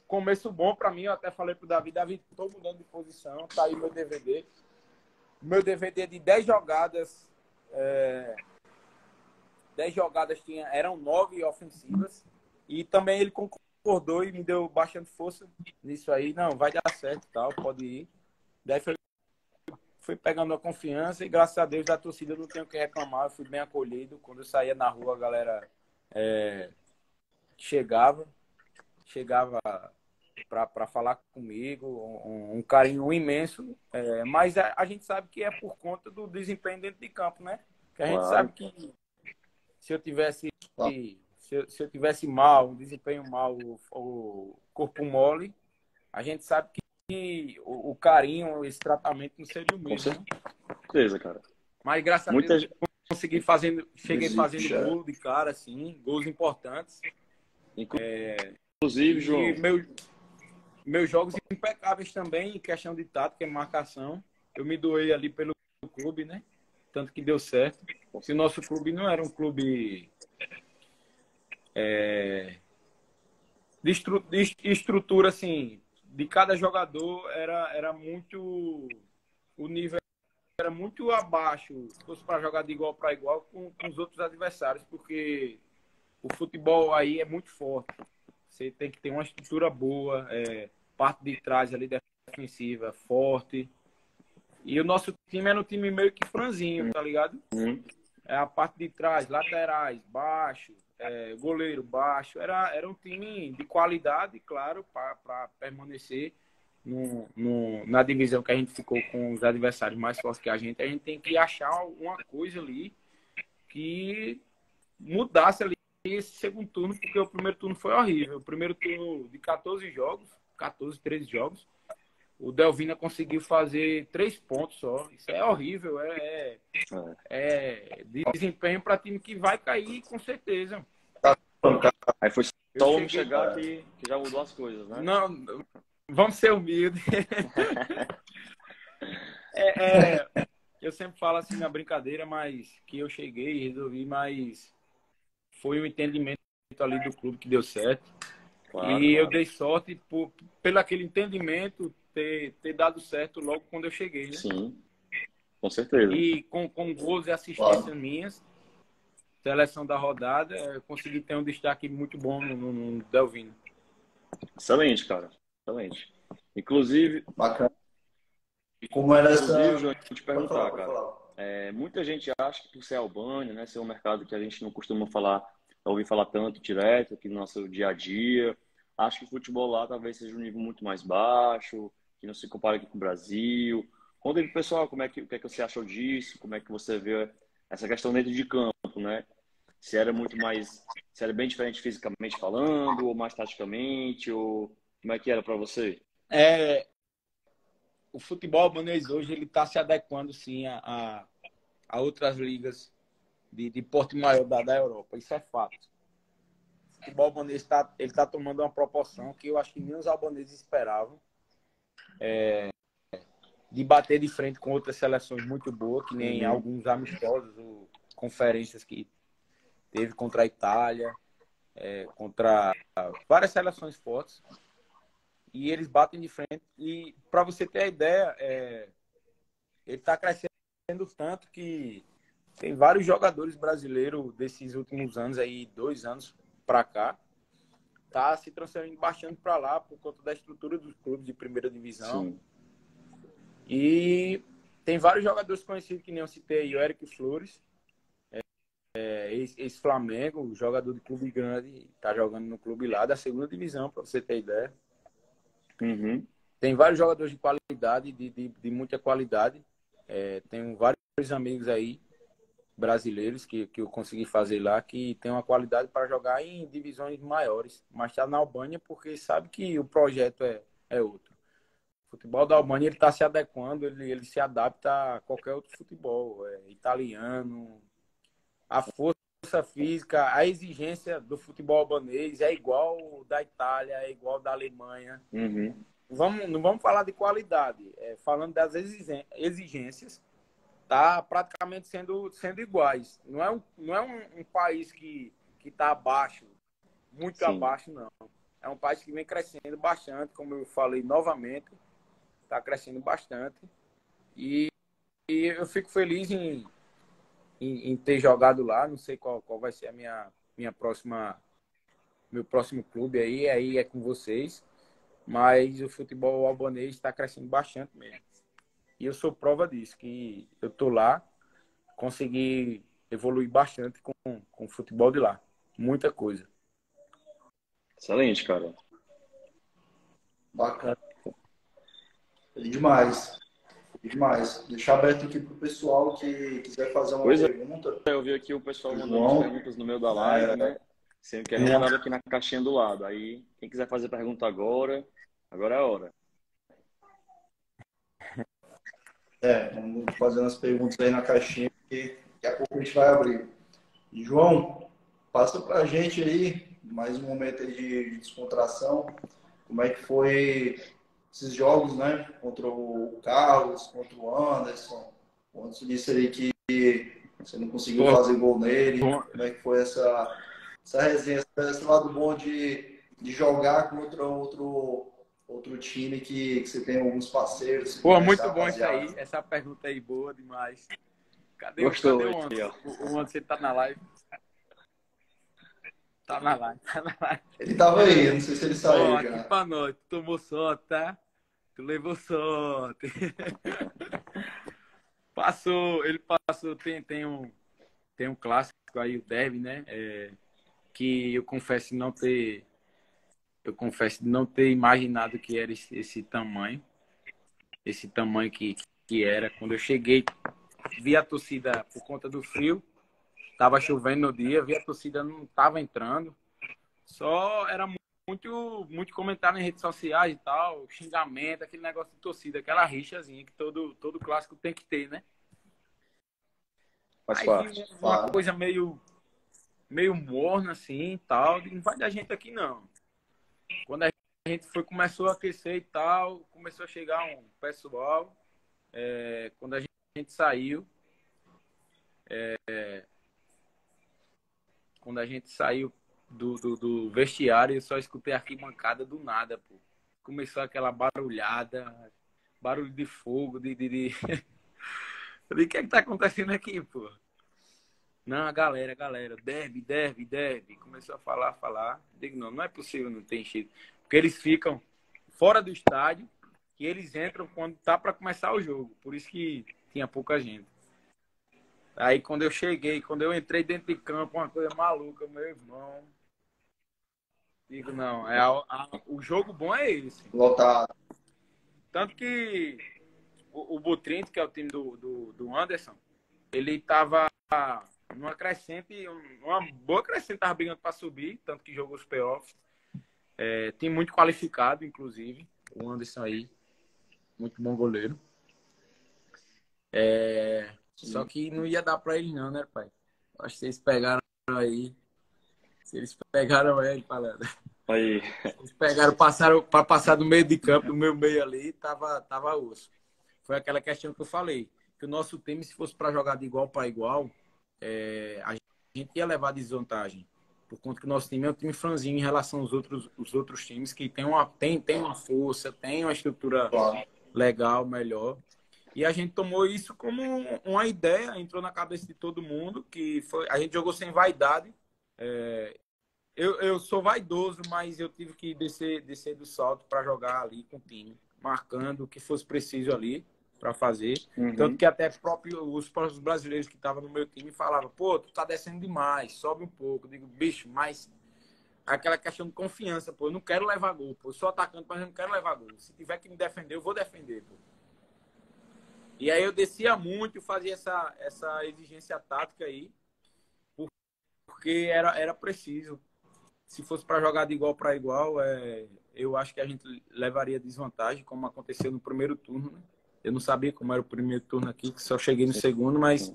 começo bom pra mim, eu até falei pro Davi, tô mudando de posição, tá aí meu DVD. Meu DVD de 10 jogadas, 10 jogadas eram 9 ofensivas. E também ele concordou e me deu bastante força nisso aí. Não, vai dar certo e tal, pode ir. Daí foi pegando a confiança e graças a Deus da torcida eu não tenho o que reclamar. Eu fui bem acolhido. Quando eu saía na rua, a galera chegava para falar comigo, um carinho imenso. Mas a gente sabe que é por conta do desempenho dentro de campo, né? Que a gente sabe que se eu tivesse se eu tivesse mal, um desempenho mal, o corpo mole, a gente sabe que o carinho, esse tratamento não seria o Com mesmo, né? certeza, cara. Mas graças a Muita Deus cheguei fazendo é. gol de cara, assim, gols importantes. Inclusive, João, E meus jogos impecáveis também, em questão de tática e marcação. Eu me doei ali pelo clube, né? Tanto que deu certo. Se o nosso clube não era um clube de estrutura, assim, de cada jogador era muito... O nível era muito abaixo, se fosse para jogar de igual para igual com os outros adversários, porque o futebol aí é muito forte. Você tem que ter uma estrutura boa, parte de trás ali defensiva, forte. E o nosso time era um time meio que franzinho, tá ligado? A parte de trás, laterais, baixo, goleiro baixo. Era um time de qualidade, claro, para permanecer na divisão que a gente ficou com os adversários mais fortes que a gente tem que achar alguma coisa ali que mudasse ali esse segundo turno, porque o primeiro turno foi horrível. O primeiro turno de 14 jogos, 14, 13 jogos, o Delvina conseguiu fazer 3 pontos só. Isso é horrível. De desempenho para time que vai cair, com certeza. Aí foi só o homem chegar que já mudou as coisas, né? Não, vamos ser humildes. Eu sempre falo assim na brincadeira, mas que eu cheguei e resolvi, mas foi um entendimento ali do clube que deu certo. Claro, e eu dei sorte pelo aquele entendimento ter dado certo logo quando eu cheguei, né? Sim, com certeza. E com gols e assistências minhas, seleção da rodada, eu consegui ter um destaque muito bom no Delvino. Excelente, cara. Excelente. Inclusive, Bacana. Como era essa... João, eu te perguntar, cara. Muita gente acha que por ser Albânia, né, ser um mercado que a gente não costuma ouvir falar tanto direto aqui no nosso dia a dia, acho que o futebol lá talvez seja um nível muito mais baixo, que não se compara aqui com o Brasil. Conta aí pro pessoal o que é que você achou disso, como é que você vê essa questão dentro de campo, né? Se era bem diferente fisicamente falando, ou mais taticamente, ou como é que era para você? O futebol albanês hoje ele está se adequando sim a outras ligas de porte maior da Europa. Isso é fato. O futebol albanês está tomando uma proporção que eu acho que nem os albaneses esperavam. De bater de frente com outras seleções muito boas, que nem alguns amistosos ou conferências que teve contra a Itália, contra várias seleções fortes. E eles batem de frente. E, para você ter a ideia, ele está crescendo tanto que tem vários jogadores brasileiros desses últimos anos, aí 2 anos para cá, tá se transferindo bastante para lá por conta da estrutura dos clubes de primeira divisão. Sim. E tem vários jogadores conhecidos, que nem eu citei aí, o Eric Flores, ex-Flamengo, jogador de clube grande, tá jogando no clube lá da segunda divisão, para você ter ideia. tem vários jogadores de qualidade, de muita qualidade. Tenho vários amigos aí, brasileiros, que eu consegui fazer lá, que tem uma qualidade para jogar em divisões maiores. Mas está na Albânia porque sabe que o projeto é outro. O futebol da Albânia ele está se adequando, ele se adapta a qualquer outro futebol, italiano. A força física, a exigência do futebol albanês é igual da Itália, é igual da Alemanha. Uhum. Não vamos falar de qualidade, falando das exigências, tá praticamente sendo iguais. Não é um país que está abaixo, muito Sim. abaixo, não. É um país que vem crescendo bastante, como eu falei novamente, está crescendo bastante. E eu fico feliz em ter jogado lá. Não sei qual vai ser a minha meu próximo clube aí é com vocês. Mas o futebol albanês está crescendo bastante mesmo. E eu sou prova disso, que eu tô lá, consegui evoluir bastante com o futebol de lá. Muita coisa. Excelente, cara. Bacana. Demais. Demais. Deixar aberto aqui para o pessoal que quiser fazer uma Pois é, pergunta. eu vi aqui o pessoal mandando as João, perguntas no meio da live, né? Sempre que é mandado aqui na caixinha do lado. Aí, quem quiser fazer pergunta agora é a hora. Vamos fazendo as perguntas aí na caixinha que daqui a pouco a gente vai abrir. E, João, passa para a gente aí mais um momento aí de descontração. Como é que foi esses jogos, né? Contra o Carlos, contra o Anderson. Antes disso aí que você não conseguiu fazer gol nele. Como é que foi essa resenha, esse lado bom de jogar contra outro time que você tem alguns parceiros. Pô, muito bom isso aí. Essa pergunta aí, boa demais. Cadê o Anderson? O Anderson tá na live. Tá na live. Ele tava aí, não sei se ele saiu já. Aqui pra nós, tu tomou sorte, tá? Tu levou sorte. Ele passou, tem um clássico aí, o derby, né? Que eu confesso não ter imaginado que era esse tamanho que era. Quando eu cheguei, vi a torcida por conta do frio, tava chovendo no dia, vi a torcida não tava entrando, só era muito comentário em redes sociais e tal, xingamento, aquele negócio de torcida, aquela rixazinha que todo clássico tem que ter, né? Faz Aí parte. uma coisa meio morna assim e tal, não vai dar gente aqui não. Quando a gente começou a aquecer e tal, começou a chegar um pessoal, quando a gente saiu, do vestiário, eu só escutei a arquibancada do nada, pô. Começou aquela barulhada, barulho de fogo, Eu falei, o que é que tá acontecendo aqui, pô? Não, a galera, derby. Começou a falar. Digo, não é possível não ter enchido. Porque eles ficam fora do estádio e eles entram quando tá para começar o jogo. Por isso que tinha pouca gente. Aí quando eu entrei dentro de campo, uma coisa maluca, meu irmão. Digo, não, o jogo bom é esse. Lotado. Tanto que o Butrint, que é o time do Anderson, ele tava numa crescente, uma boa crescente, tava brigando para subir, tanto que jogou os playoffs. Tem muito qualificado, inclusive, o Anderson aí, muito bom goleiro. Só que não ia dar para ele não, né, pai? Acho que vocês pegaram aí. Se eles pegaram ele, falando. Aí. Eles passaram para passar do meio de campo, do meu meio ali, tava osso. Foi aquela questão que eu falei, que o nosso time, se fosse para jogar de igual para igual, a gente ia levar desvantagem. Por conta que o nosso time é um time franzinho em relação aos outros times que tem uma força, tem uma estrutura legal, melhor. E a gente tomou isso como uma ideia, entrou na cabeça de todo mundo, a gente jogou sem vaidade. Eu sou vaidoso, mas eu tive que descer do salto para jogar ali com o time, marcando o que fosse preciso ali para fazer. Uhum. Tanto que até os próprios brasileiros que estavam no meu time falavam, pô, tu tá descendo demais, sobe um pouco. Eu digo, bicho, mas aquela questão de confiança, pô. Eu não quero levar gol, pô. Eu sou atacante, mas eu não quero levar gol. Se tiver que me defender, eu vou defender, pô. E aí eu descia muito, fazia essa exigência tática aí, porque era preciso. Se fosse para jogar de igual para igual, eu acho que a gente levaria desvantagem, como aconteceu no primeiro turno, né? Eu não sabia como era o primeiro turno aqui, que só cheguei no segundo, mas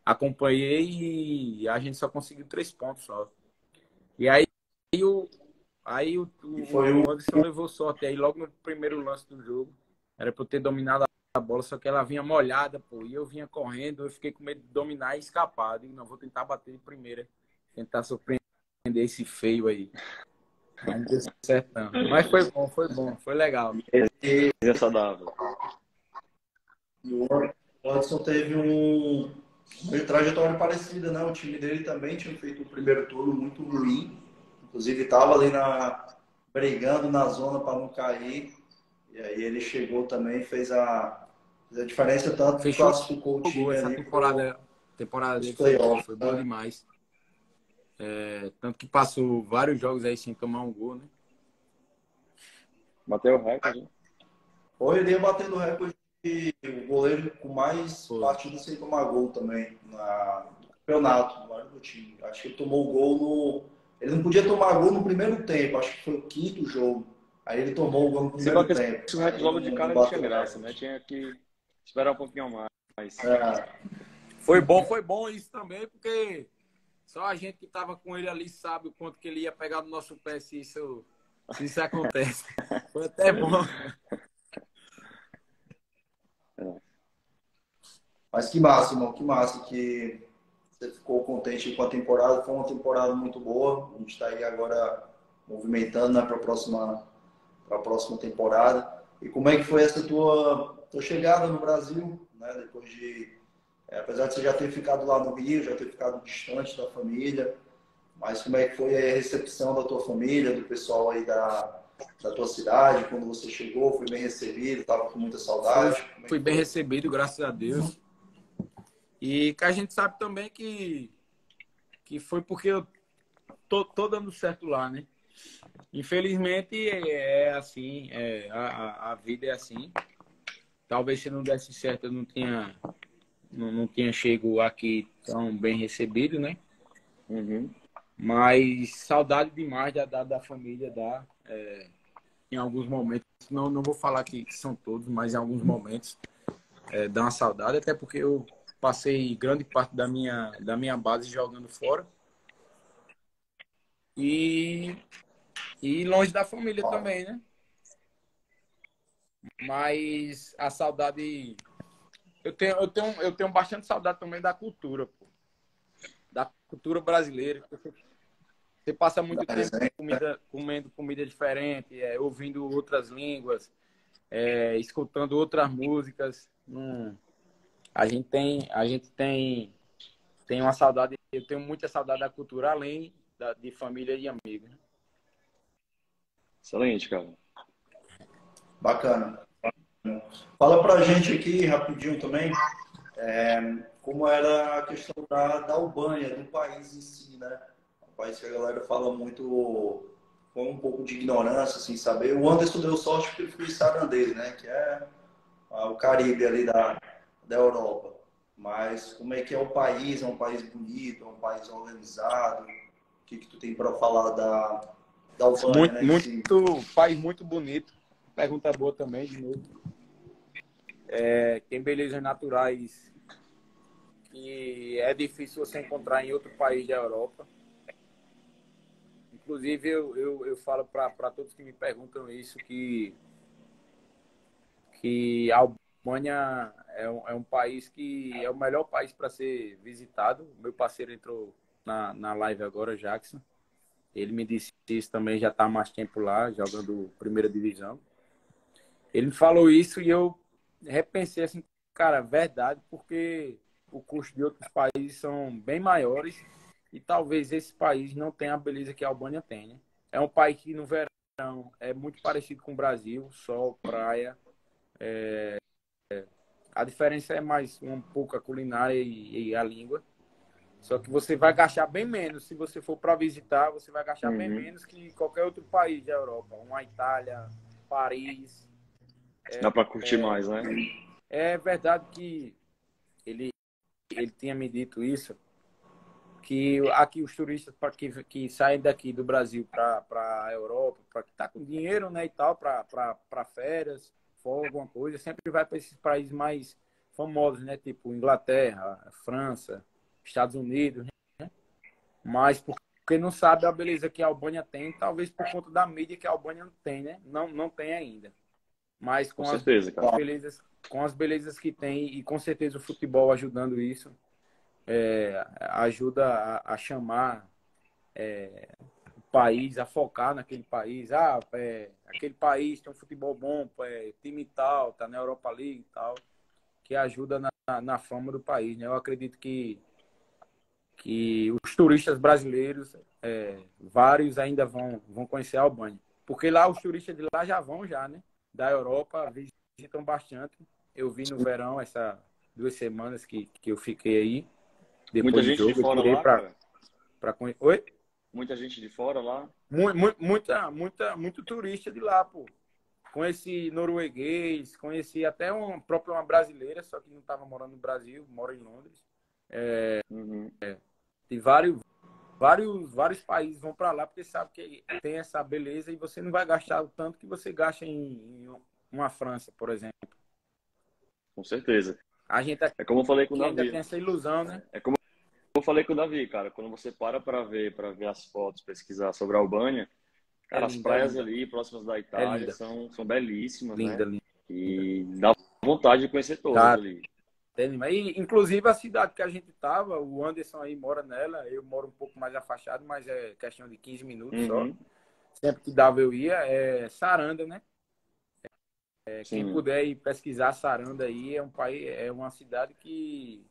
acompanhei e a gente só conseguiu 3 pontos só. E o Anderson levou sorte aí logo no primeiro lance do jogo. Era para eu ter dominado a bola, só que ela vinha molhada, pô. E eu vinha correndo, eu fiquei com medo de dominar e escapar. Eu digo, não, vou tentar bater de primeira. Tentar surpreender esse feio aí. Mas não deu certo, não. Mas foi bom, foi legal. É saudável. O Anderson teve uma trajetória parecida, né? O time dele também tinha feito o primeiro turno muito ruim. Inclusive estava ali brigando na zona para não cair. E aí ele chegou também e fez a diferença, tanto que Fechou classificou o time essa ali temporada dele playoffs, foi boa demais. Tanto que passou vários jogos aí sem tomar um gol, né? Bateu o recorde. Foi ele ia batendo o recorde de o goleiro com mais Foi. partidas sem tomar gol também no campeonato, do time. Acho que ele tomou gol no. Ele não podia tomar gol no primeiro tempo, acho que foi o quinto jogo. Aí ele tomou o gol no primeiro tempo. Se batesse logo de cara, não tinha graça, né? Tinha que esperar um pouquinho mais. Foi bom isso também, porque só a gente que tava com ele ali sabe o quanto que ele ia pegar no nosso pé se isso acontece. Foi até bom. Mas que massa, irmão, que massa que você ficou contente com a temporada. Foi uma temporada muito boa. A gente está aí agora movimentando, né, para a próxima temporada. E como é que foi essa tua chegada no Brasil, né? Depois apesar de você já ter ficado lá no Rio, já ter ficado distante da família, mas como é que foi a recepção da tua família, do pessoal aí da tua cidade, quando você chegou? Foi bem recebido? Estava com muita saudade? Fui bem recebido, graças a Deus. E que a gente sabe também que foi porque eu tô dando certo lá, né? Infelizmente é assim, a vida é assim. Talvez se não desse certo eu não tinha chego aqui tão bem recebido, né? Uhum. Mas saudade demais da família, em alguns momentos. Não vou falar que são todos, mas em alguns momentos dá uma saudade, até porque eu passei grande parte da minha base jogando fora. E longe da família também, né? Mas a saudade. Eu tenho bastante saudade também da cultura, pô. Da cultura brasileira. Você passa muito tempo comendo comida diferente, ouvindo outras línguas, escutando outras músicas. A gente tem uma saudade. Eu tenho muita saudade da cultura, além de família e amigos. Excelente, cara. Bacana. Fala pra gente aqui, rapidinho também, como era a questão da Albânia, do país em si, né? Um país que a galera fala muito, com um pouco de ignorância, sem saber. O Anderson deu sorte porque ele foi Sarandês, né? Que é o Caribe ali da Europa. Mas como é que é o país? É um país bonito, é um país organizado? O que tu tem para falar da Albânia, né? País muito bonito. Pergunta boa também, de novo. Tem belezas naturais que é difícil você encontrar em outro país da Europa. Inclusive, eu falo para todos que me perguntam isso, que a Albânia é um país que é o melhor país para ser visitado. Meu parceiro entrou na live agora, Jackson. Ele me disse isso também, já está há mais tempo lá, jogando primeira divisão. Ele me falou isso e eu repensei assim, cara, verdade, porque o custo de outros países são bem maiores e talvez esse país não tenha a beleza que a Albânia tem, né? É um país que no verão é muito parecido com o Brasil, sol, praia. A diferença é mais um pouco a culinária e a língua. Só que você vai gastar bem menos. Se você for para visitar, você vai gastar bem Uhum. menos que qualquer outro país da Europa. Uma Itália, Paris. Dá para curtir mais, né? É verdade que ele, ele tinha me dito isso, que aqui os turistas que saem daqui do Brasil para a Europa, para que tá com dinheiro, né, e tal, para férias, folga, alguma coisa, sempre vai para esses países mais famosos, né, tipo Inglaterra, França, Estados Unidos, né? Mas porque não sabe a beleza que a Albânia tem, talvez por conta da mídia que a Albânia não tem, né? Não tem ainda. Mas Com certeza, cara. com as belezas que tem e com certeza o futebol ajudando isso, ajuda a chamar o país, a focar naquele país. Aquele país tem um futebol bom, time tal, tá na Europa League e tal, que ajuda na fama do país, né? Eu acredito que os turistas brasileiros, vários ainda vão conhecer a Albânia. Porque lá os turistas de lá já vão já, né? Da Europa, visitam bastante. Eu vi no verão, essas 2 semanas que eu fiquei aí, Muita depois do gente de jogo, eu fora tirei lá, cara. para conhecer. Oi? Muita gente de fora lá. Muito turista de lá, pô. Conheci norueguês, conheci até uma brasileira, só que não estava morando no Brasil, mora em Londres. Uhum. E vários países vão para lá porque sabe que tem essa beleza e você não vai gastar o tanto que você gasta em uma França, por exemplo. Com certeza. A gente É como eu falei com o aqui ainda Davi. tem essa ilusão, né? É como eu falei com o Davi, cara. Quando você para ver as fotos, pesquisar sobre a Albânia, É cara, as linda, é praias linda. ali próximas da É Itália linda, são belíssimas, linda, né? linda. E dá vontade de conhecer todas Tá, ali. e, inclusive a cidade que a gente tava, o Anderson aí mora nela, eu moro um pouco mais afastado, mas é questão de 15 minutos só. Uhum. Sempre que dava eu ia, Saranda, né? Quem Sim. puder ir pesquisar Saranda aí, é uma cidade que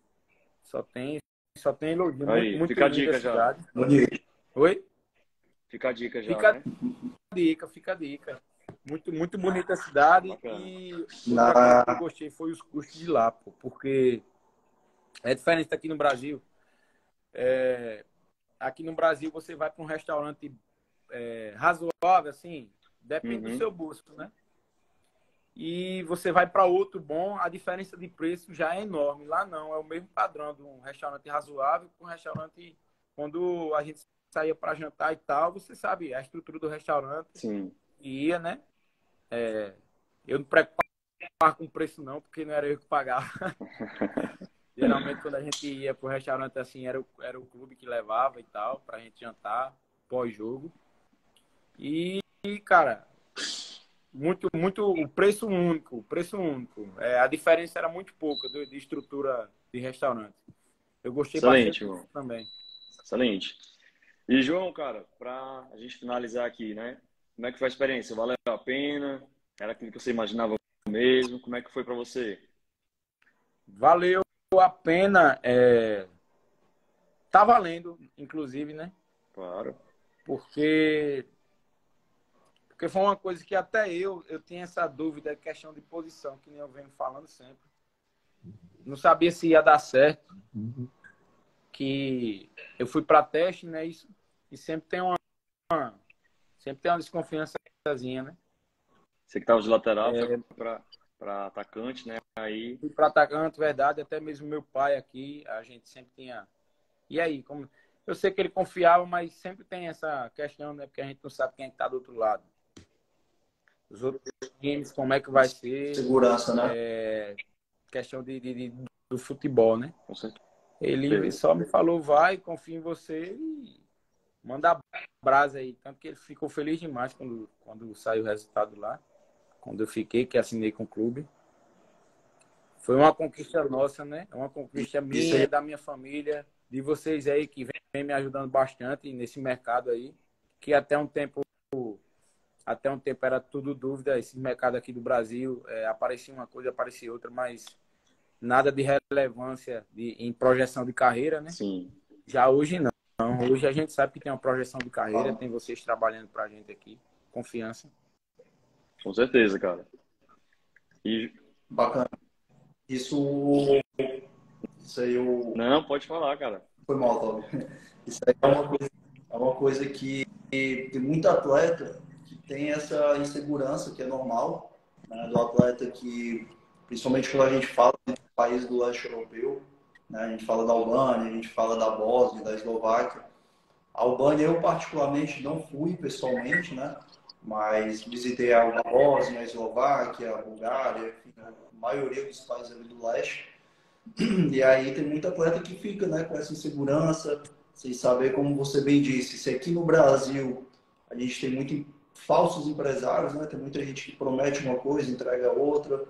só tem, só tem elogio. Muito, Aí, muito fica a linda a dica já. cidade. Oi? Fica a dica já, Fica né? a dica, fica a dica. Muito, muito bonita a cidade. Bacana. E outra coisa que eu gostei foi os custos de lá, pô, porque é diferente aqui no Brasil. Aqui no Brasil você vai para um restaurante razoável, assim, depende do Uhum. seu bolso, né? E você vai para outro bom, a diferença de preço já é enorme. Lá não, é o mesmo padrão de um restaurante razoável com um restaurante quando a gente saía para jantar e tal, você sabe a estrutura do restaurante Sim. e ia, né? Eu não preocupava com preço não, porque não era eu que pagava. Geralmente quando a gente ia pro restaurante assim, era o clube que levava e tal, pra gente jantar pós-jogo. Cara, o preço único, o preço único. A diferença era muito pouca de estrutura de restaurante. Eu gostei bastante Excelente, disso irmão. também. Excelente. E, João, cara, pra a gente finalizar aqui, né? Como é que foi a experiência? Valeu a pena? Era aquilo que você imaginava mesmo? Como é que foi pra você? Valeu a pena, tá valendo, inclusive, né? Claro. Porque foi uma coisa que até eu tinha essa dúvida, questão de posição, que nem eu venho falando sempre. Não sabia se ia dar certo, que eu fui para teste, né? Isso, e sempre tem uma desconfiançazinha, né? Você que tava de lateral, foi pra atacante, né? Aí, Fui para atacante, verdade, até mesmo meu pai aqui, a gente sempre tinha. E aí, como eu sei que ele confiava, mas sempre tem essa questão, né? Porque a gente não sabe quem está do outro lado. Os outros times, como é que vai ser? Segurança, né? Questão do futebol, né? com Ele certeza. só me falou, vai, confio em você e manda a brasa aí. Tanto que ele ficou feliz demais quando saiu o resultado lá. Quando eu fiquei, que assinei com o clube. Foi uma conquista nossa, né? É uma conquista Isso minha, aí. da minha família, de vocês aí que vem me ajudando bastante nesse mercado aí. Que até um tempo era tudo dúvida. Esse mercado aqui do Brasil, aparecia uma coisa, aparecia outra, mas nada de relevância em projeção de carreira, né? Sim, Já hoje não. Hoje a gente sabe que tem uma projeção de carreira, tem vocês trabalhando pra gente aqui. Confiança. com certeza, cara. E, Bacana. Isso aí eu não, pode falar, cara. Foi mal, Tom. Isso aí é uma coisa que tem muito atleta que tem essa insegurança, que é normal, né, do atleta que, principalmente quando a gente fala de país do leste europeu, né, a gente fala da Albânia, a gente fala da Bósnia, da Eslováquia. A Albânia eu particularmente não fui pessoalmente, né, mas visitei a Bósnia, a Eslováquia, a Bulgária, enfim, a maioria dos países ali do leste. E aí tem muito atleta que fica, né, com essa insegurança, sem saber, como você bem disse, se aqui no Brasil a gente tem muito falsos empresários, né, tem muita gente que promete uma coisa, entrega outra.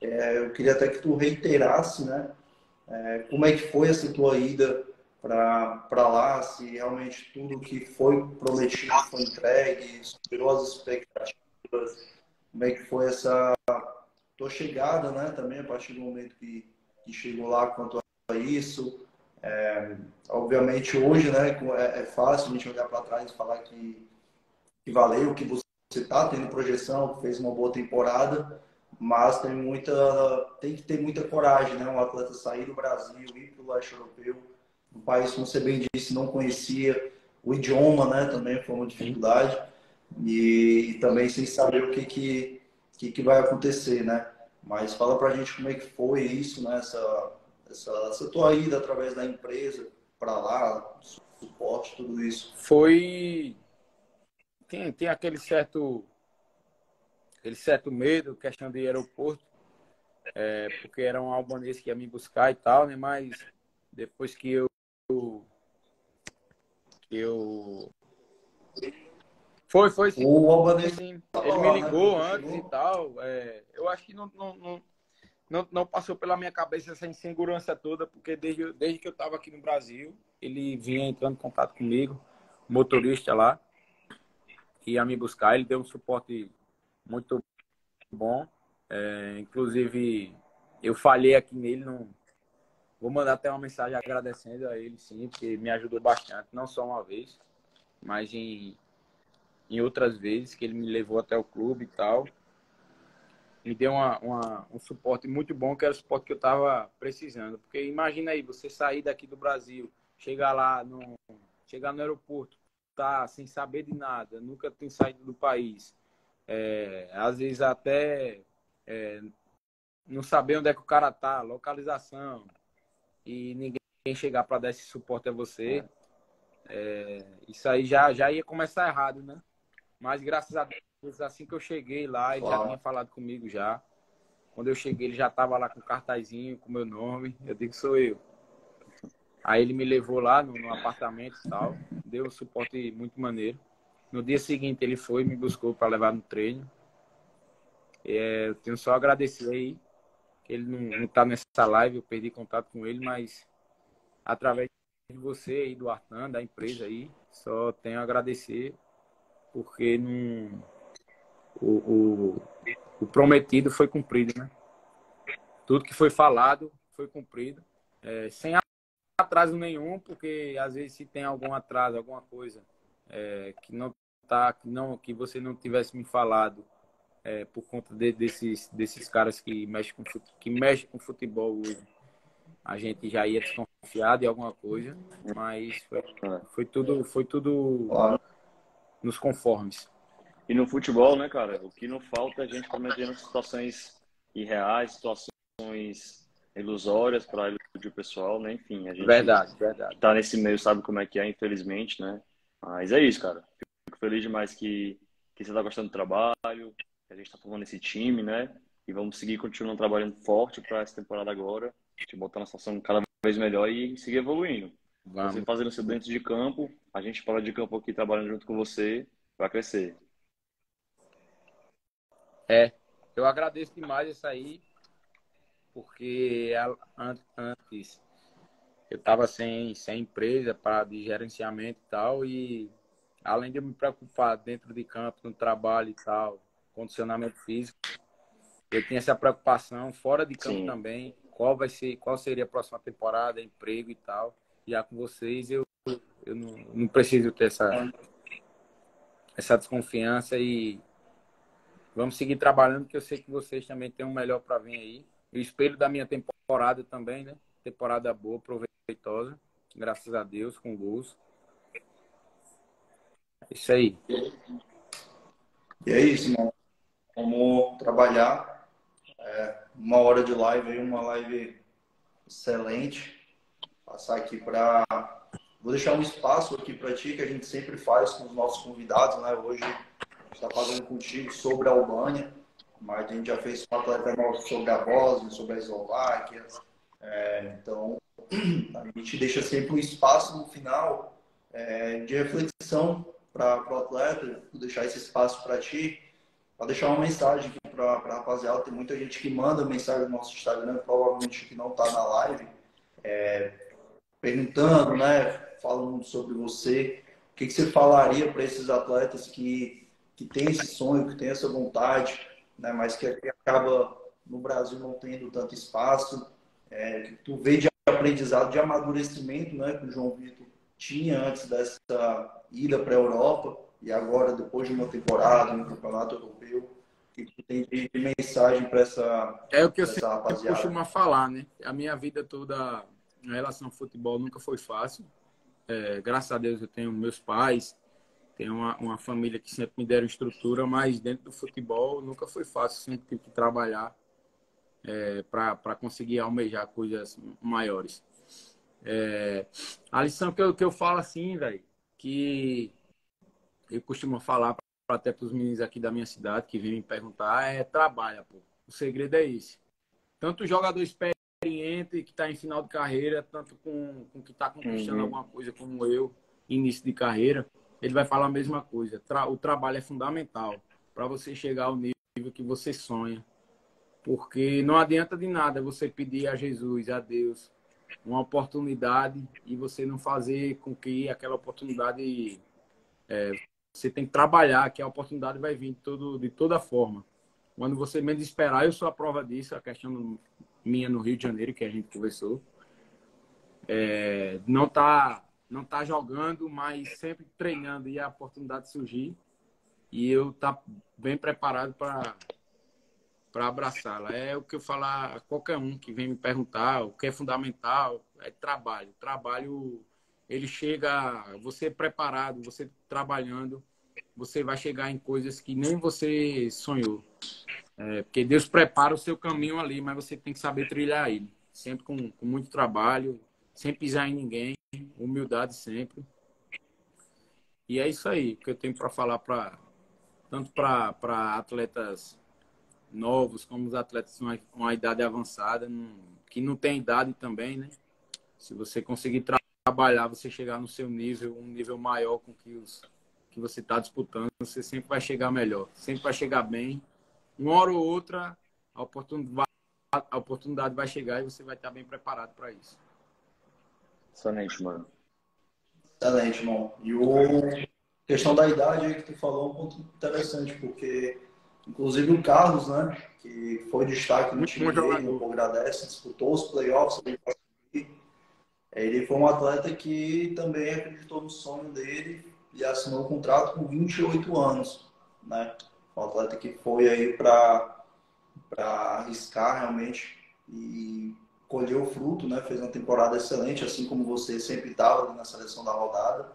Eu queria até que tu reiterasse, né, como é que foi essa tua ida para lá, se realmente tudo que foi prometido foi entregue, superou as expectativas, como é que foi essa tua chegada, né, também a partir do momento que chegou lá quanto a isso. Obviamente hoje, né, é fácil a gente olhar para trás e falar que valeu, que você está tendo projeção, que fez uma boa temporada, mas tem que ter muita coragem, né, um atleta sair do Brasil, ir para o leste europeu, um país, como você bem disse, não conhecia, o idioma, né, também foi uma dificuldade, e também sem saber o que vai acontecer, né? Mas fala pra gente como é que foi isso, né? Essa tua ida através da empresa para lá, suporte, tudo isso. Foi. Tem aquele certo medo, questão de aeroporto, porque era um albanês que ia me buscar e tal, né? Mas depois que eu... Foi sim. O albanês Sim. estava Ele me lá, né? Quando ligou tu antes e chegou. tal. Eu acho que não passou pela minha cabeça essa insegurança toda, porque desde que eu estava aqui no Brasil, ele vinha entrando em contato comigo, motorista lá, que ia me buscar. Ele deu um suporte muito bom. Inclusive, eu falhei aqui nele. Não, vou mandar até uma mensagem agradecendo a ele, sim, porque me ajudou bastante, não só uma vez, mas em outras vezes que ele me levou até o clube e tal. Me deu um suporte muito bom, que era o suporte que eu estava precisando. Porque imagina aí, você sair daqui do Brasil, chegar lá, chegar no aeroporto, tá sem saber de nada, nunca tem saído do país. Às vezes até não saber onde é que o cara tá, localização, e ninguém chegar para dar esse suporte a você. Isso aí já ia começar errado, né? Mas graças a Deus, assim que eu cheguei lá, ele já Claro. tinha falado comigo já. Quando eu cheguei, ele já estava lá com o cartazinho, com o meu nome. Eu digo, sou eu. Aí ele me levou lá no apartamento e tal. Deu um suporte muito maneiro. No dia seguinte, ele foi e me buscou para levar no treino. Eu tenho só a agradecer aí, que ele não tá nessa live, eu perdi contato com ele, mas através de você aí, do Artan, da empresa aí, só tenho a agradecer, porque o, o, o prometido foi cumprido, né? Tudo que foi falado foi cumprido. Sem atraso nenhum, porque às vezes se tem algum atraso, alguma coisa que não tá, que você não tivesse me falado, por conta desses caras que mexem com futebol hoje, a gente já ia desconfiar de alguma coisa, mas foi tudo Claro. nos conformes. E no futebol, né, cara, o que não falta é a gente prometendo situações irreais, situações ilusórias para iludir o pessoal, né? Enfim, a gente Verdade, que verdade. tá nesse meio sabe como é que é, infelizmente, né? Mas é isso, cara. Fico feliz demais que você tá gostando do trabalho, que a gente tá formando esse time, né? E vamos seguir continuando trabalhando forte para essa temporada agora, te botar na situação cada vez melhor e seguir evoluindo. Você Vamos. fazendo seu dentro de campo, a gente fora de campo aqui trabalhando junto com você, vai crescer. Eu agradeço demais isso aí, porque antes eu estava sem empresa de gerenciamento e tal, e além de eu me preocupar dentro de campo, no trabalho e tal, condicionamento físico, eu tinha essa preocupação fora de campo Sim. também, qual seria a próxima temporada, emprego e tal. Já com vocês eu não preciso ter essa desconfiança, e vamos seguir trabalhando, que eu sei que vocês também têm um melhor para vir aí. O espelho da minha temporada também, né? Temporada boa, proveitosa. graças a Deus, com gols. É isso aí. E é isso, mano. Vamos trabalhar. 1 hora de live aí, uma live excelente. Passar aqui para. Vou deixar um espaço aqui para ti, que a gente sempre faz com os nossos convidados, né? Hoje a gente está fazendo contigo sobre a Albânia, mas a gente já fez com um atleta nosso sobre a Bósnia, sobre a Eslováquia. Então, a gente deixa sempre um espaço no final de reflexão para o atleta. Vou deixar esse espaço para ti, para deixar uma mensagem aqui para a rapaziada. Tem muita gente que manda mensagem no nosso Instagram, provavelmente que não está na live, perguntando, né, falando sobre você. O que você falaria para esses atletas que têm esse sonho, que têm essa vontade, né, mas que acaba no Brasil não tendo tanto espaço, que tu vê de aprendizado, de amadurecimento, né, que o João Vitor tinha antes dessa ida para a Europa e agora, depois de uma temporada no Campeonato Europeu, o que tu tem de mensagem para É o que eu essa sempre rapaziada? costumo falar, né? A minha vida toda em relação ao futebol nunca foi fácil. Graças a Deus eu tenho meus pais, tenho uma família que sempre me deram estrutura, mas dentro do futebol nunca foi fácil. Sempre tive que trabalhar para conseguir almejar coisas maiores. A lição que eu falo assim, velho, que eu costumo falar até para os meninos aqui da minha cidade que vêm me perguntar, trabalha, pô. O segredo é esse. Tanto o jogador experiente que está em final de carreira, tanto com que está conquistando Uhum. alguma coisa como eu, início de carreira, ele vai falar a mesma coisa. O trabalho é fundamental para você chegar ao nível que você sonha. Porque não adianta de nada você pedir a Jesus, a Deus, uma oportunidade e você não fazer com que aquela oportunidade... Você tem que trabalhar, que a oportunidade vai vir de toda forma. Quando você menos esperar, eu sou a prova disso, a questão minha no Rio de Janeiro, que a gente conversou. Não tá jogando, mas sempre treinando e a oportunidade surgir. E eu tá bem preparado para abraçá-la. É o que eu falo a qualquer um que vem me perguntar, o que é fundamental é trabalho. Trabalho, ele chega, você preparado, você trabalhando, você vai chegar em coisas que nem você sonhou. Porque Deus prepara o seu caminho ali, mas você tem que saber trilhar ele. Sempre com muito trabalho, sem pisar em ninguém, humildade sempre. E é isso aí que eu tenho para falar tanto para atletas novos, como os atletas com uma idade avançada, que não tem idade também, né? Se você conseguir trabalhar, você chegar no seu nível, um nível maior com que você está disputando, você sempre vai chegar melhor, sempre vai chegar bem. Uma hora ou outra, a oportunidade vai chegar e você vai estar bem preparado para isso. Excelente, mano. Excelente, irmão. E a questão da idade aí que tu falou é um ponto interessante, porque, inclusive, o Carlos, né, que foi destaque no Muito time bom dele, no jogador. Pogradece, disputou os playoffs, ele foi um atleta que também acreditou no sonho dele e assinou o contrato com 28 anos, né? Um atleta que foi aí para arriscar realmente e colheu o fruto, né? Fez uma temporada excelente, assim como você sempre estava na seleção da rodada.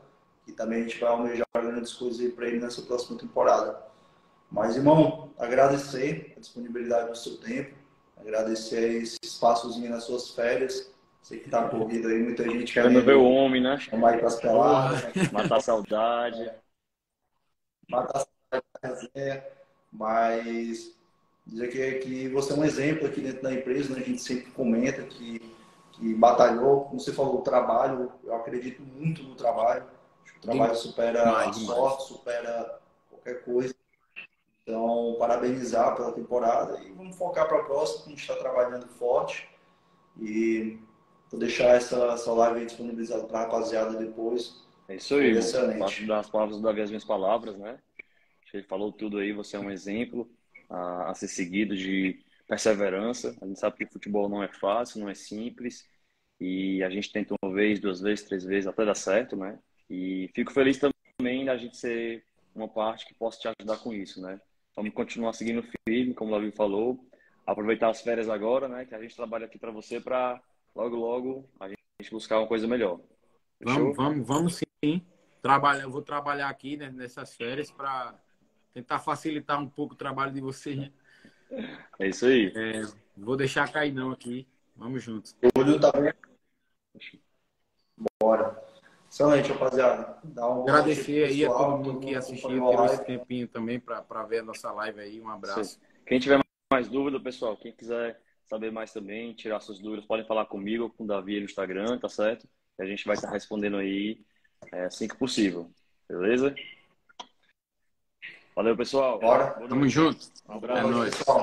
E também a gente vai almejar grandes coisas para ele nessa próxima temporada. Mas, irmão, agradecer a disponibilidade do seu tempo, agradecer esse espaçozinho nas suas férias. Sei que tá corrido aí, muita gente Querendo ver o querendo homem, né? chamar ir para as Porra. peladas, né? Matar a saudade. Matar a resenha, mas dizer que você é um exemplo aqui dentro da empresa, né? A gente sempre comenta que batalhou, como você falou, o trabalho, eu acredito muito no trabalho. Acho que o trabalho supera a Demais, demais. sorte, supera qualquer coisa. Então, parabenizar pela temporada e vamos focar para a próxima, que a gente está trabalhando forte. E vou deixar essa live aí disponibilizada para a rapaziada depois. É isso aí, Foi irmão. Faço excelente. das palavras do Davi as minhas palavras, né? Ele falou tudo aí, você é um exemplo a ser seguido de perseverança. A gente sabe que o futebol não é fácil, não é simples, e a gente tenta uma vez, duas vezes, três vezes, até dar certo, né? E fico feliz também da gente ser uma parte que possa te ajudar com isso, né? Vamos continuar seguindo firme, como o Davi falou, aproveitar as férias agora, né? Que a gente trabalha aqui para você para logo, logo a gente buscar uma coisa melhor. Fechou? Vamos sim. Eu vou trabalhar aqui, né, nessas férias para tentar facilitar um pouco o trabalho de vocês, né? É isso aí. Vou deixar cair não aqui. Vamos juntos. Túlio tá bem. Bora. Excelente, rapaziada. Dá uma boa noite aqui, Agradecer aí a todo pessoal. mundo Todo que mundo assistiu, acompanhou a tirou esse live. tempinho também para ver a nossa live aí. Um Isso aí. abraço. Quem tiver mais dúvida, pessoal, quem quiser saber mais também, tirar suas dúvidas, podem falar comigo ou com o Davi no Instagram, tá certo? E a gente vai estar respondendo aí assim que possível. Beleza? Valeu, pessoal. Bora. Boa Tamo noite. junto. Um É abraço. nóis. Pessoal.